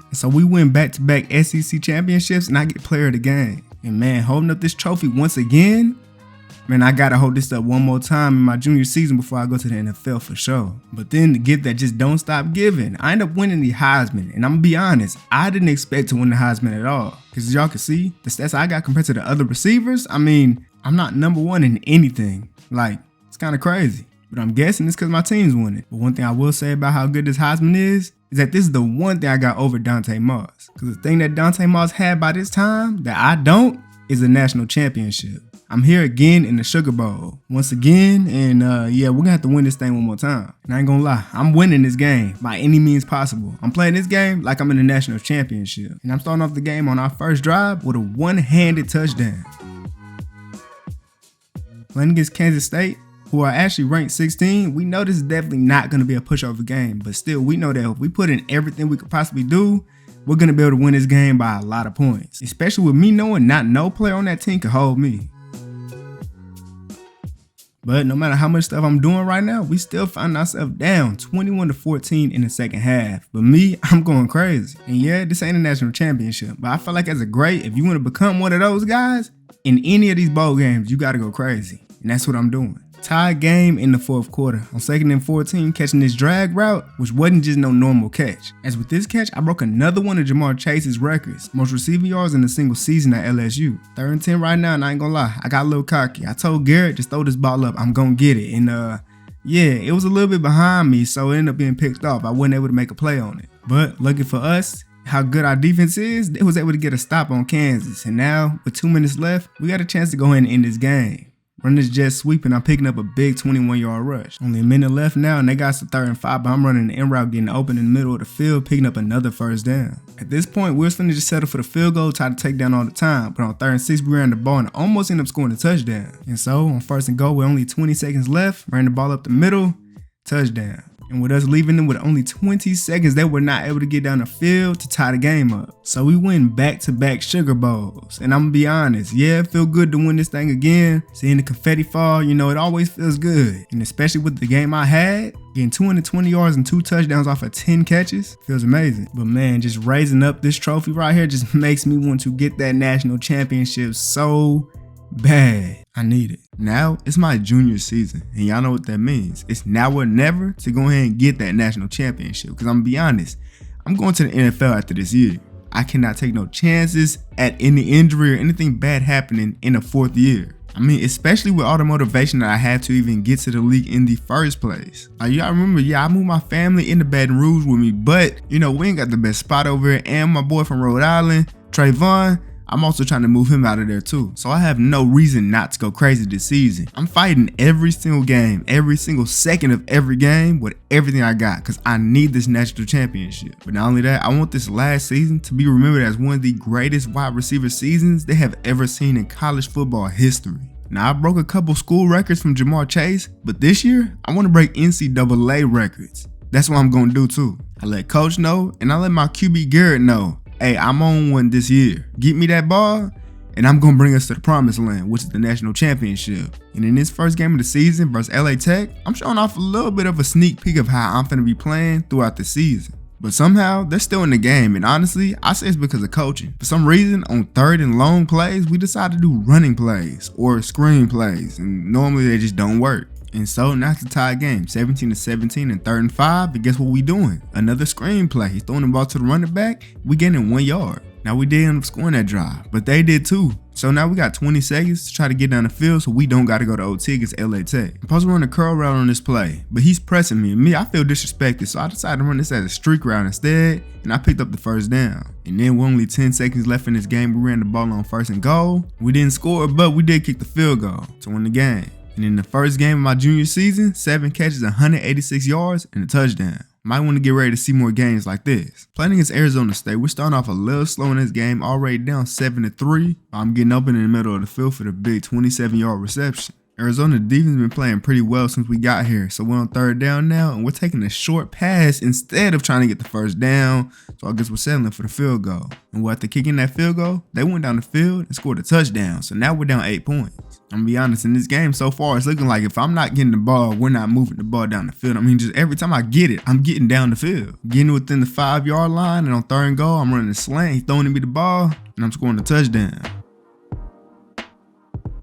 And so we win back-to-back SEC championships, and I get player of the game. And man, holding up this trophy once again, man, I gotta hold this up one more time in my junior season before I go to the NFL for sure. But then the gift that just don't stop giving, I end up winning the Heisman. And I'm gonna be honest, I didn't expect to win the Heisman at all. Because as y'all can see, the stats I got compared to the other receivers, I mean, I'm not number 1 in anything. Like, it's kind of crazy. But I'm guessing it's because my team's winning. But one thing I will say about how good this Heisman is that this is the one thing I got over Dante Moss. Because the thing that Dante Moss had by this time that I don't is a national championship. I'm here again in the Sugar Bowl once again, and yeah, we're gonna have to win this thing one more time. And I ain't gonna lie, I'm winning this game by any means possible. I'm playing this game like I'm in the national championship, and I'm starting off the game on our first drive with a one-handed touchdown. Playing against Kansas State, who are actually ranked 16, we know this is definitely not gonna be a pushover game, but still, we know that if we put in everything we could possibly do, we're gonna be able to win this game by a lot of points. Especially with me knowing not no player on that team can hold me. But no matter how much stuff I'm doing right now, we still find ourselves down 21-14 in the second half. But me, I'm going crazy. And yeah, this ain't a national championship, but I feel like as a great, if you want to become one of those guys, in any of these bowl games, you got to go crazy. And that's what I'm doing. Tied game in the 4th quarter. On 2nd and 14, catching this drag route, which wasn't just no normal catch. As with this catch, I broke another one of Jamar Chase's records, most receiving yards in a single season at LSU. 3rd and 10 right now, and I ain't gonna lie, I got a little cocky. I told Garrett, just throw this ball up, I'm gonna get it. And yeah, it was a little bit behind me, so it ended up being picked off. I wasn't able to make a play on it. But lucky for us, how good our defense is, they was able to get a stop on Kansas. And now, with 2 minutes left, we got a chance to go ahead and end this game. Run this jet sweep and I'm picking up a big 21-yard rush. Only a minute left now and they got to 3rd and 5, but I'm running the in route, getting open in the middle of the field, picking up another first down. At this point, we were starting to just settle for the field goal, try to take down all the time, but on 3rd and 6, we ran the ball and almost ended up scoring a touchdown. And so on 1st and goal with only 20 seconds left, ran the ball up the middle, touchdown. And with us leaving them with only 20 seconds, they were not able to get down the field to tie the game up. So we win back-to-back Sugar Bowls. And I'm gonna be honest, yeah, it feel good to win this thing again. Seeing the confetti fall, you know, it always feels good. And especially with the game I had, getting 220 yards and 2 touchdowns off of 10 catches feels amazing. But man, just raising up this trophy right here just makes me want to get that national championship so bad. I need it. Now it's my junior season, and y'all know what that means. It's now or never to go ahead and get that national championship. Because I'm gonna be honest, I'm going to the NFL after this year. I cannot take no chances at any injury or anything bad happening in the 4th year. I mean, especially with all the motivation that I had to even get to the league in the first place. Y'all remember, I moved my family into Baton Rouge with me, but you know, we ain't got the best spot over here. And my boy from Rhode Island, Trayvon, I'm also trying to move him out of there too. So I have no reason not to go crazy this season. I'm fighting every single game, every single second of every game with everything I got because I need this national championship. But not only that, I want this last season to be remembered as one of the greatest wide receiver seasons they have ever seen in college football history. Now, I broke a couple school records from Jamar Chase, but this year, I want to break NCAA records. That's what I'm going to do too. I let coach know, and I let my QB Garrett know, hey, I'm on one this year. Get me that ball, and I'm going to bring us to the promised land, which is the national championship. And in this first game of the season versus LA Tech, I'm showing off a little bit of a sneak peek of how I'm going to be playing throughout the season. But somehow, they're still in the game, and honestly, I say it's because of coaching. For some reason, on 3rd and long plays, we decided to do running plays or screen plays, and normally they just don't work. And so now it's a tie game, 17-17 and 3rd and 5, but guess what we doing? Another screen play. He's throwing the ball to the running back, we getting 1 yard. Now we did end up scoring that drive, but they did too. So now we got 20 seconds to try to get down the field so we don't got to go to OT against LA Tech. I'm supposed to run a curl route on this play, but he's pressing me, and I feel disrespected, so I decided to run this as a streak route instead, and I picked up the first down. And then with only 10 seconds left in this game, we ran the ball on 1st and goal. We didn't score, but we did kick the field goal to win the game. And in the first game of my junior season, 7 catches, 186 yards, and a touchdown. Might want to get ready to see more games like this. Playing against Arizona State, we're starting off a little slow in this game, already down 7-3. I'm getting open in the middle of the field for the big 27-yard reception. Arizona defense been playing pretty well since we got here, so we're on 3rd down now, and we're taking a short pass instead of trying to get the first down, so I guess we're settling for the field goal. And after kicking that field goal, they went down the field and scored a touchdown, so now we're down 8 points. I'm gonna be honest, in this game so far, it's looking like if I'm not getting the ball, we're not moving the ball down the field. I mean, just every time I get it, I'm getting down the field. Getting within the 5-yard line, and on 3rd and goal, I'm running a slant, he's throwing me the ball, and I'm scoring a touchdown.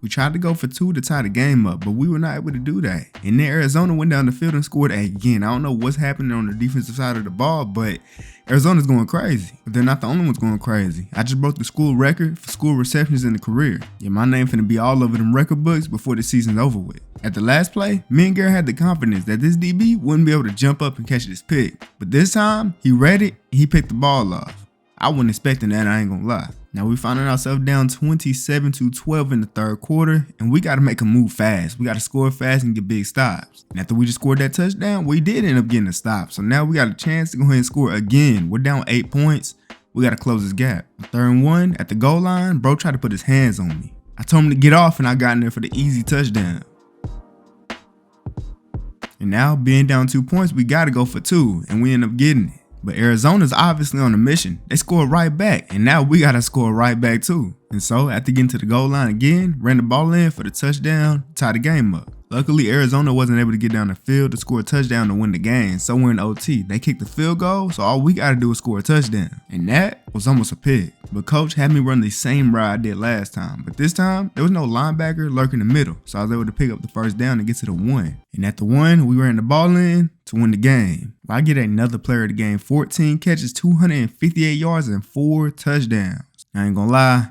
We tried to go for 2 to tie the game up, but we were not able to do that. And then Arizona went down the field and scored again. I don't know what's happening on the defensive side of the ball, but Arizona's going crazy. But they're not the only ones going crazy. I just broke the school record for school receptions in the career. Yeah, my name finna be all over them record books before the season's over with. At the last play, me and Garrett had the confidence that this DB wouldn't be able to jump up and catch this pick. But this time, he read it and he picked the ball off. I wasn't expecting that, I ain't gonna lie. Now we finding ourselves down 27-12 in the 3rd quarter, and we got to make a move fast. We got to score fast and get big stops. And after we just scored that touchdown, we did end up getting a stop. So now we got a chance to go ahead and score again. We're down 8 points. We got to close this gap. 3rd and 1 at the goal line, bro tried to put his hands on me. I told him to get off, and I got in there for the easy touchdown. And now being down 2 points, we got to go for 2, and we end up getting it. But Arizona's obviously on a mission. They scored right back, and now we gotta score right back too. And so after getting to the goal line again, ran the ball in for the touchdown, tie the game up. Luckily, Arizona wasn't able to get down the field to score a touchdown to win the game, so we're in OT. They kicked the field goal, so all we gotta do is score a touchdown. And that was almost a pick. But coach had me run the same route I did last time, but this time, there was no linebacker lurking in the middle, so I was able to pick up the first down and get to the 1. And at the 1, we ran the ball in to win the game. I get another player of the game, 14 catches, 258 yards, and 4 touchdowns. I ain't gonna lie,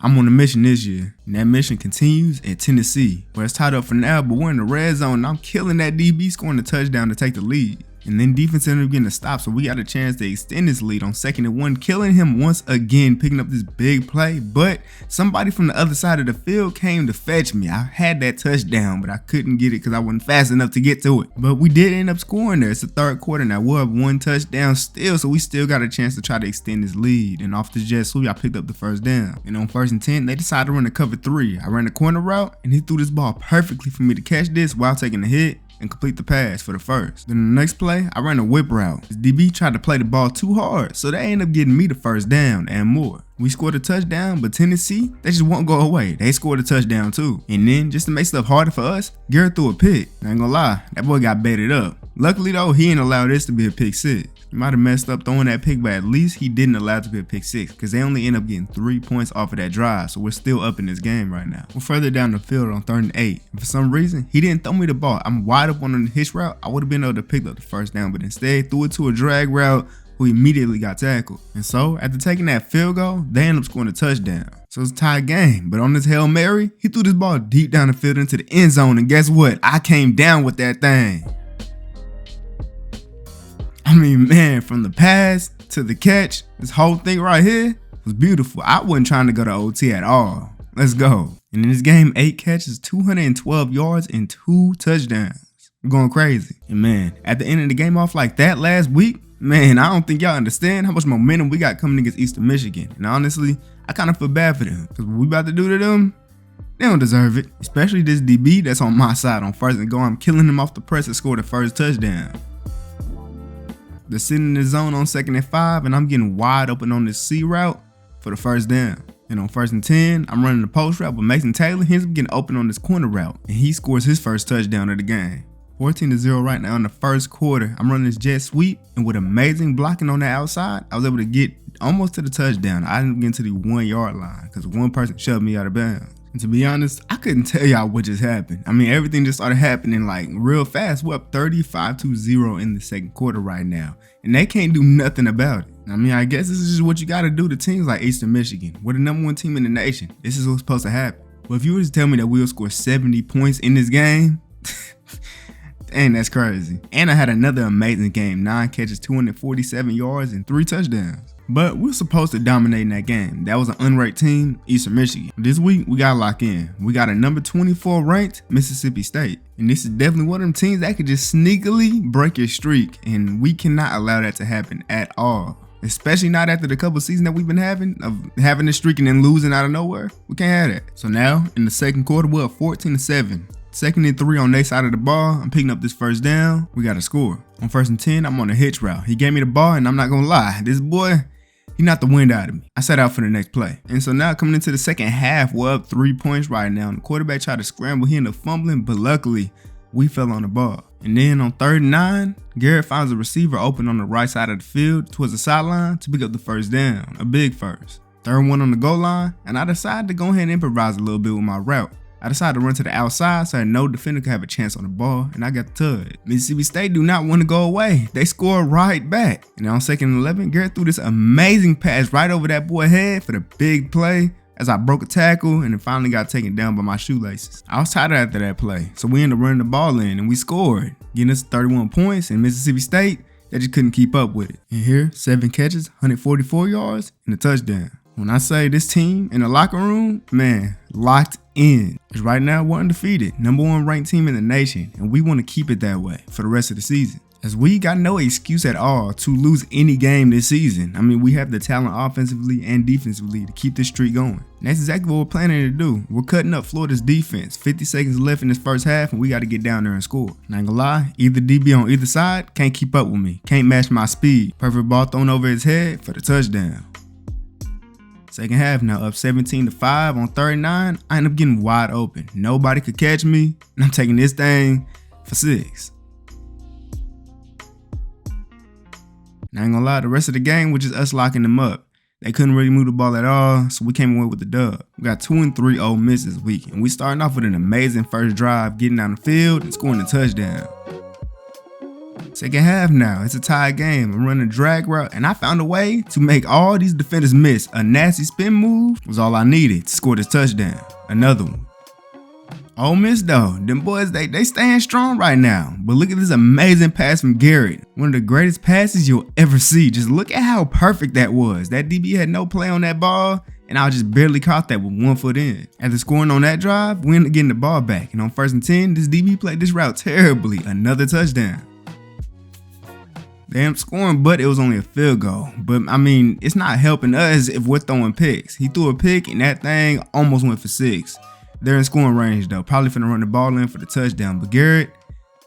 I'm on a mission this year, and that mission continues in Tennessee, where it's tied up for now, but we're in the red zone, and I'm killing that DB, scoring a touchdown to take the lead. And then defense ended up getting a stop, so we got a chance to extend this lead on 2nd and 1, killing him once again, picking up this big play. But somebody from the other side of the field came to fetch me. I had that touchdown, but I couldn't get it because I wasn't fast enough to get to it. But we did end up scoring there. It's the 3rd quarter now. We'll have 1 touchdown still, so we still got a chance to try to extend this lead. And off the jet sweep, I picked up the 1st down. And on 1st and 10, they decided to run a cover 3. I ran the corner route, and he threw this ball perfectly for me to catch this while taking the hit and complete the pass for the 1st. Then the next play, I ran a whip route. This DB tried to play the ball too hard, so they ended up getting me the 1st down and more. We scored a touchdown, but Tennessee, they just won't go away. They scored a touchdown too. And then, just to make stuff harder for us, Garrett threw a pick. I ain't gonna lie, that boy got baited up. Luckily though, he didn't allow this to be a pick 6. He might have messed up throwing that pick, but at least he didn't allow it to be a pick 6 because they only end up getting 3 points off of that drive, so we're still up in this game right now. We're further down the field on 3rd and 8. And for some reason, he didn't throw me the ball. I'm wide open on the hitch route. I would have been able to pick up the 1st down, but instead threw it to a drag route who immediately got tackled. And so, after taking that field goal, they ended up scoring a touchdown. So it's a tied game, but on this Hail Mary, he threw this ball deep down the field into the end zone, and guess what? I came down with that thing. I mean, man, from the pass to the catch, this whole thing right here was beautiful. I wasn't trying to go to OT at all. Let's go. And in this game, 8 catches, 212 yards, and 2 touchdowns. I'm going crazy. And man, at the end of the game off like that last week, man, I don't think y'all understand how much momentum we got coming against Eastern Michigan. And honestly, I kind of feel bad for them because what we about to do to them, they don't deserve it. Especially this DB that's on my side on 1st and goal. I'm killing him off the press and scored the 1st touchdown. They're sitting in the zone on 2nd and 5, and I'm getting wide open on this C route for the 1st down. And on 1st and 10, I'm running the post route with Mason Taylor. He ends up getting open on this corner route, and he scores his 1st touchdown of the game. 14-0 right now in the 1st quarter. I'm running this jet sweep, and with amazing blocking on the outside, I was able to get almost to the touchdown. I didn't get to the 1 yard line because one person shoved me out of bounds. And to be honest, I couldn't tell y'all what just happened. I mean, everything just started happening like real fast. We're up 35-0 in the 2nd quarter right now, and they can't do nothing about it. I mean, I guess this is just what you got to do to teams like Eastern Michigan. We're the #1 team in the nation. This is what's supposed to happen. But if you were to tell me that we'll score 70 points in this game, dang, that's crazy. And I had another amazing game. 9 catches, 247 yards, and 3 touchdowns. But we're supposed to dominate in that game. That was an unranked team, Eastern Michigan. This week, we got to lock in. We got a number 24 ranked Mississippi State. And this is definitely one of them teams that could just sneakily break your streak. And we cannot allow that to happen at all. Especially not after the couple seasons that we've been having, of having this streak and then losing out of nowhere. We can't have that. So now, in the 2nd quarter, we're up 14-7. 2nd and 3 on their side of the ball. I'm picking up this 1st down. We got to score. On 1st and 10, I'm on a hitch route. He gave me the ball, and I'm not going to lie. This boy, he knocked the wind out of me. I set out for the next play. And so now coming into the 2nd half, we're up 3 points right now. And the quarterback tried to scramble. He ended up fumbling, but luckily, we fell on the ball. And then on 3rd and 9, Garrett finds a receiver open on the right side of the field towards the sideline to pick up the 1st down, a big 1st. 3rd one on the goal line, and I decided to go ahead and improvise a little bit with my route. I decided to run to the outside so that no defender could have a chance on the ball, and I got the tug. Mississippi State do not want to go away. They score right back. And on 2nd and 11, Garrett threw this amazing pass right over that boy's head for the big play as I broke a tackle and then finally got taken down by my shoelaces. I was tired after that play, so we ended up running the ball in and we scored, getting us 31 points, and Mississippi State, they just couldn't keep up with it. And here, 7 catches, 144 yards, and a touchdown. When I say this team in the locker room, man, locked in. Because right now we're undefeated, #1 ranked team in the nation, and we want to keep it that way for the rest of the season. As we got no excuse at all to lose any game this season. I mean, we have the talent offensively and defensively to keep this streak going. And that's exactly what we're planning to do. We're cutting up Florida's defense. 50 seconds left in this 1st half, and we got to get down there and score. And I ain't gonna lie, either DB on either side can't keep up with me, can't match my speed. Perfect ball thrown over his head for the touchdown. 2nd half now, up 17-5 on 3rd and 9. I end up getting wide open. Nobody could catch me, and I'm taking this thing for 6. And I ain't gonna lie, the rest of the game was just us locking them up. They couldn't really move the ball at all, so we came away with the dub. We got 2 and 3 Ole Miss this week, and we starting off with an amazing first drive, getting down the field and scoring a touchdown. 2nd half now, it's a tie game. I'm running a drag route, and I found a way to make all these defenders miss. A nasty spin move was all I needed to score this touchdown. Another one. Ole Miss though, them boys, they staying strong right now. But look at this amazing pass from Garrett. One of the greatest passes you'll ever see. Just look at how perfect that was. That DB had no play on that ball, and I just barely caught that with 1 foot in. After scoring on that drive, we ended up getting the ball back. And on 1st and 10, this DB played this route terribly. Another touchdown. They ended up scoring, but it was only a field goal. But I mean, it's not helping us if we're throwing picks. He threw a pick, and that thing almost went for 6. They're in scoring range though, probably finna run the ball in for the touchdown. But Garrett,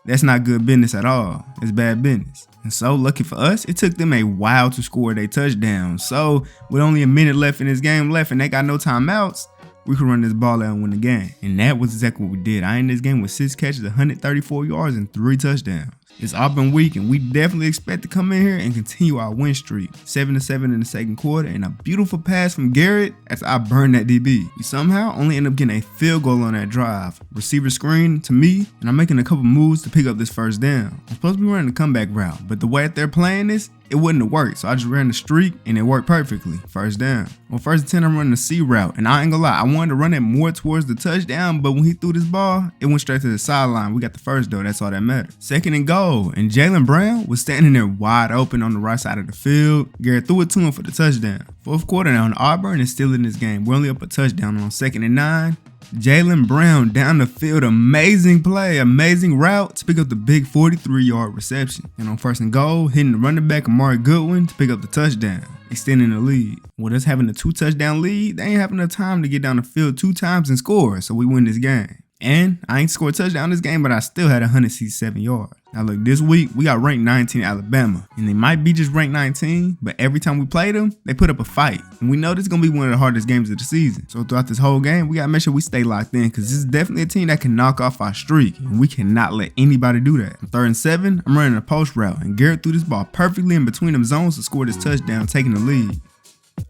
that's not good business at all. It's bad business. And so, lucky for us, it took them a while to score their touchdown. So, with only a minute left in this game and they got no timeouts, we could run this ball out and win the game. And that was exactly what we did. I ended this game with 6 catches, 134 yards, and 3 touchdowns. It's Auburn week, and we definitely expect to come in here and continue our win streak. 7-7 in the second quarter, and a beautiful pass from Garrett as I burned that DB. We somehow only end up getting a field goal on that drive. Receiver screen to me, and I'm making a couple moves to pick up this first down. I'm supposed to be running the comeback route, but the way that they're playing this, it wouldn't have worked. So I just ran the streak, and it worked perfectly. First down. On 1st and 10, I'm running the C route, and I ain't gonna lie, I wanted to run it more towards the touchdown, but when he threw this ball, it went straight to the sideline. We got the first though, that's all that mattered. 2nd and goal, and Jalen Brown was standing there wide open on the right side of the field. Garrett threw it to him for the touchdown. 4th quarter now, and Auburn is still in this game. We're only up a touchdown on 2nd and 9. Jalen Brown down the field, amazing play, amazing route to pick up the big 43-yard reception. And on 1st and goal, hitting the running back Amari Goodwin to pick up the touchdown, extending the lead. With us having a 2-touchdown lead, they ain't having enough time to get down the field 2 times and score, so we win this game. And I ain't scored a touchdown this game, but I still had 167 yards. Now look, this week we got ranked 19 Alabama, and they might be just ranked 19, but every time we play them, they put up a fight. And we know this is gonna be one of the hardest games of the season. So throughout this whole game, we gotta make sure we stay locked in, because this is definitely a team that can knock off our streak, and we cannot let anybody do that. On 3rd and 7, I'm running a post route, and Garrett threw this ball perfectly in between them zones to score this touchdown, taking the lead.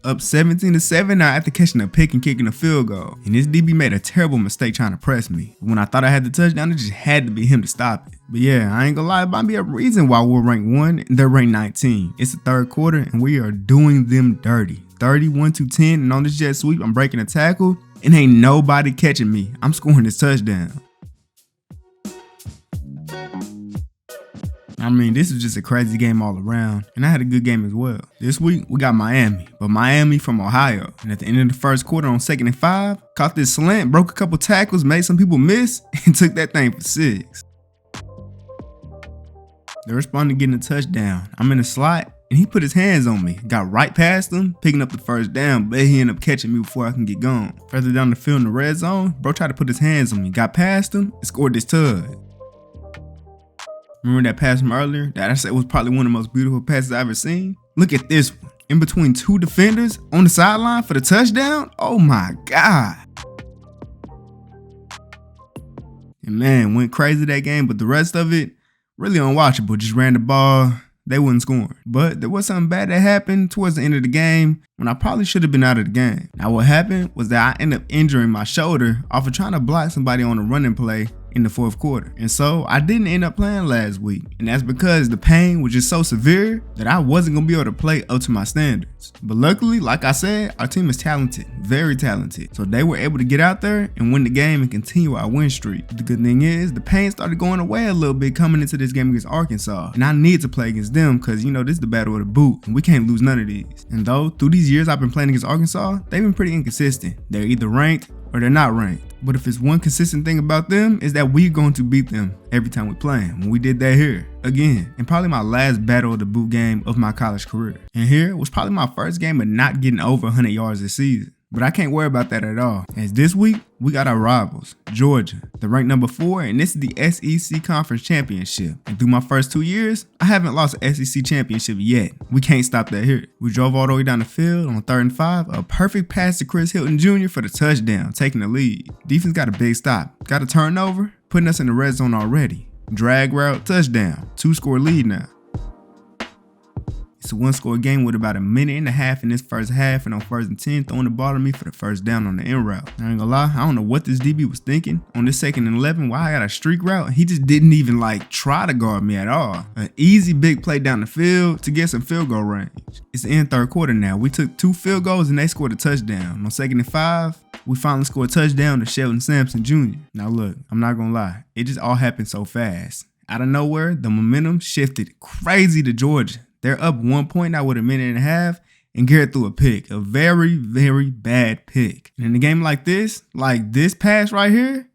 Up 17-7 now after catching a pick and kicking a field goal. And this DB made a terrible mistake trying to press me. When I thought I had the touchdown, it just had to be him to stop it. But yeah, I ain't gonna lie, it might be a reason why we're ranked 1 and they're ranked 19. It's the 3rd quarter and we are doing them dirty. 31-10, and on this jet sweep, I'm breaking a tackle and ain't nobody catching me. I'm scoring this touchdown. I mean, this is just a crazy game all around, and I had a good game as well. This week, we got Miami, but Miami from Ohio. And at the end of the 1st quarter on 2nd and 5, caught this slant, broke a couple tackles, made some people miss, and took that thing for 6. They responded to getting a touchdown. I'm in the slot, and he put his hands on me. Got right past him, picking up the first down, but he ended up catching me before I can get gone. Further down the field in the red zone, bro tried to put his hands on me, got past him, and scored this tug. Remember that pass from earlier that I said was probably one of the most beautiful passes I've ever seen? Look at this one. In between 2 defenders on the sideline for the touchdown? Oh my God. And man, went crazy that game, but the rest of it, really unwatchable. Just ran the ball. They wasn't scoring. But there was something bad that happened towards the end of the game when I probably should have been out of the game. Now what happened was that I ended up injuring my shoulder off of trying to block somebody on a running play in the 4th quarter. And so I didn't end up playing last week. And that's because the pain was just so severe that I wasn't going to be able to play up to my standards. But luckily, like I said, our team is talented, very talented. So they were able to get out there and win the game and continue our win streak. The good thing is the pain started going away a little bit coming into this game against Arkansas. And I need to play against them because, you know, this is the battle of the boot and we can't lose none of these. And though through these years I've been playing against Arkansas, they've been pretty inconsistent. They're either ranked or they're not ranked. But if it's one consistent thing about them is that we're going to beat them every time we play them. When we did that here, again, in probably my last battle of the boot game of my college career. And here was probably my first game of not getting over 100 yards this season. But I can't worry about that at all, as this week, we got our rivals, Georgia. They're ranked number 4, and this is the SEC Conference Championship. And through my first 2 years, I haven't lost an SEC Championship yet. We can't stop that here. We drove all the way down the field on 3rd and 5, a perfect pass to Chris Hilton Jr. for the touchdown, taking the lead. Defense got a big stop, got a turnover, putting us in the red zone already. Drag route, touchdown, 2-score lead now. It's a 1-score game with about a minute and a half in this first half, and on 1st and 10, throwing the ball to me for the first down on the end route. I ain't gonna lie, I don't know what this DB was thinking. On this 2nd and 11, why I got a streak route, he just didn't even try to guard me at all. An easy big play down the field to get some field goal range. It's the end 3rd quarter now. We took 2 field goals and they scored a touchdown. On 2nd and 5, we finally scored a touchdown to Sheldon Sampson Jr. Now look, I'm not gonna lie, it just all happened so fast. Out of nowhere, the momentum shifted crazy to Georgia. They're up 1 point now with a minute and a half, and Garrett threw a pick, a very, very bad pick. And in a game like this pass right here,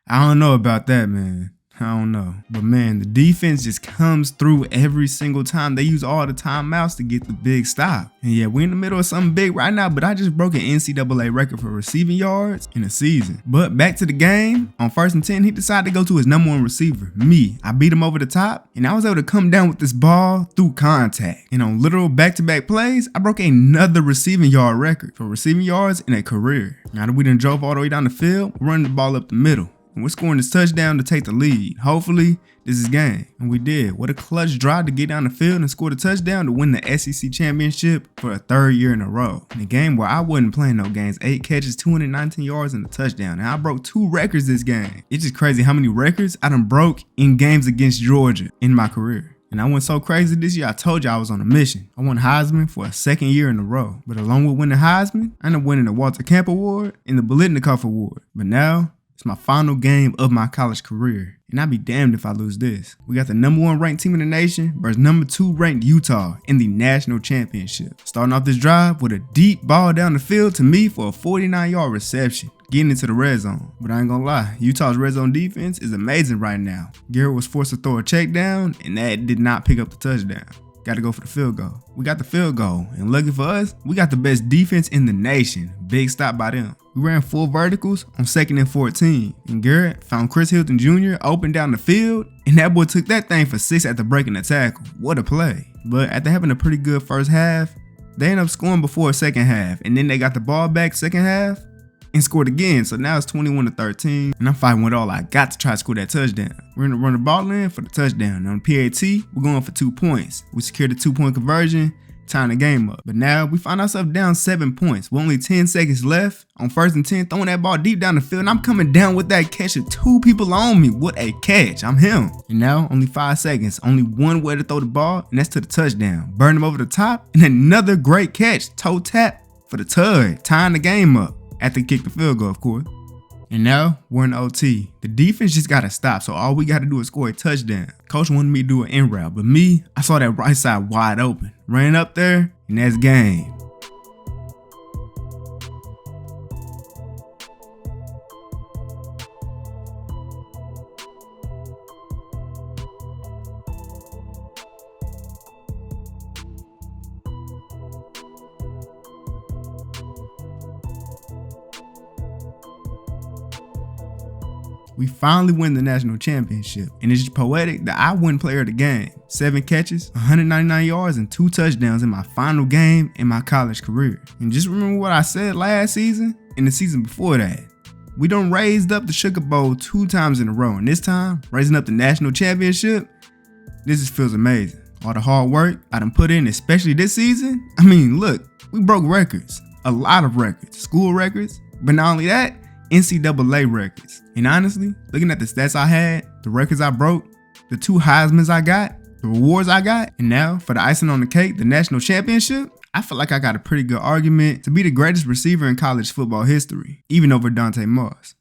I don't know about that, man. I don't know. But man, the defense just comes through every single time. They use all the timeouts to get the big stop. And yeah, we're in the middle of something big right now, but I just broke an NCAA record for receiving yards in a season. But back to the game, on 1st and 10, he decided to go to his number one receiver, me. I beat him over the top, and I was able to come down with this ball through contact. And on literal back-to-back plays, I broke another receiving yard record for receiving yards in a career. Now that we done drove all the way down the field, we're running the ball up the middle. And we're scoring this touchdown to take the lead. Hopefully, this is game. And we did. What a clutch drive to get down the field and score the touchdown to win the SEC championship for a 3rd year in a row. In a game where I wasn't playing no games, 8 catches, 219 yards, and a touchdown. And I broke 2 records this game. It's just crazy how many records I done broke in games against Georgia in my career. And I went so crazy this year, I told you I was on a mission. I won Heisman for a 2nd year in a row. But along with winning Heisman, I ended up winning the Walter Camp Award and the Bolitnikoff Award. But now, it's my final game of my college career, and I'd be damned if I lose this. We got the number 1 ranked team in the nation versus number 2 ranked Utah in the national championship. Starting off this drive with a deep ball down the field to me for a 49-yard reception, getting into the red zone. But I ain't gonna lie, Utah's red zone defense is amazing right now. Garrett was forced to throw a check down, and that did not pick up the touchdown. Got to go for the field goal. We got the field goal, and lucky for us, we got the best defense in the nation. Big stop by them. We ran 4 verticals on 2nd and 14, and Garrett found Chris Hilton Jr. open down the field, and that boy took that thing for 6 after breaking the tackle. What a play. But after having a pretty good first half, they ended up scoring before a second half, and then they got the ball back second half and scored again. So now it's 21-13, and I'm fighting with all I got to try to score that touchdown. We're gonna run the ball in for the touchdown. And on PAT, we're going for 2 points. We secured a 2-point conversion, tying the game up. But now we find ourselves down 7 points with only 10 seconds left. On 1st and 10, throwing that ball deep down the field, and I'm coming down with that catch of 2 people on me. What a catch. I'm him. And now only 5 seconds, only one way to throw the ball, and that's to the touchdown. Burn him over the top, and another great catch, toe tap for the tug, tying the game up. After he kicked the field goal, of course. And now we're in OT. The defense just gotta stop, so all we gotta do is score a touchdown. Coach wanted me to do an in route, but me, I saw that right side wide open. Ran up there, and that's game. We finally win the national championship, and it's just poetic that I win player of the game. 7 catches, 199 yards, and 2 touchdowns in my final game in my college career. And just remember what I said last season and the season before that. We done raised up the Sugar Bowl 2 times in a row, and this time, raising up the national championship, this just feels amazing. All the hard work I done put in, especially this season. I mean, look, we broke records, a lot of records, school records, but not only that, NCAA records. And honestly, looking at the stats I had, the records I broke, the 2 Heismans I got, the rewards I got, and now for the icing on the cake, the national championship, I feel like I got a pretty good argument to be the greatest receiver in college football history, even over Dante Moss.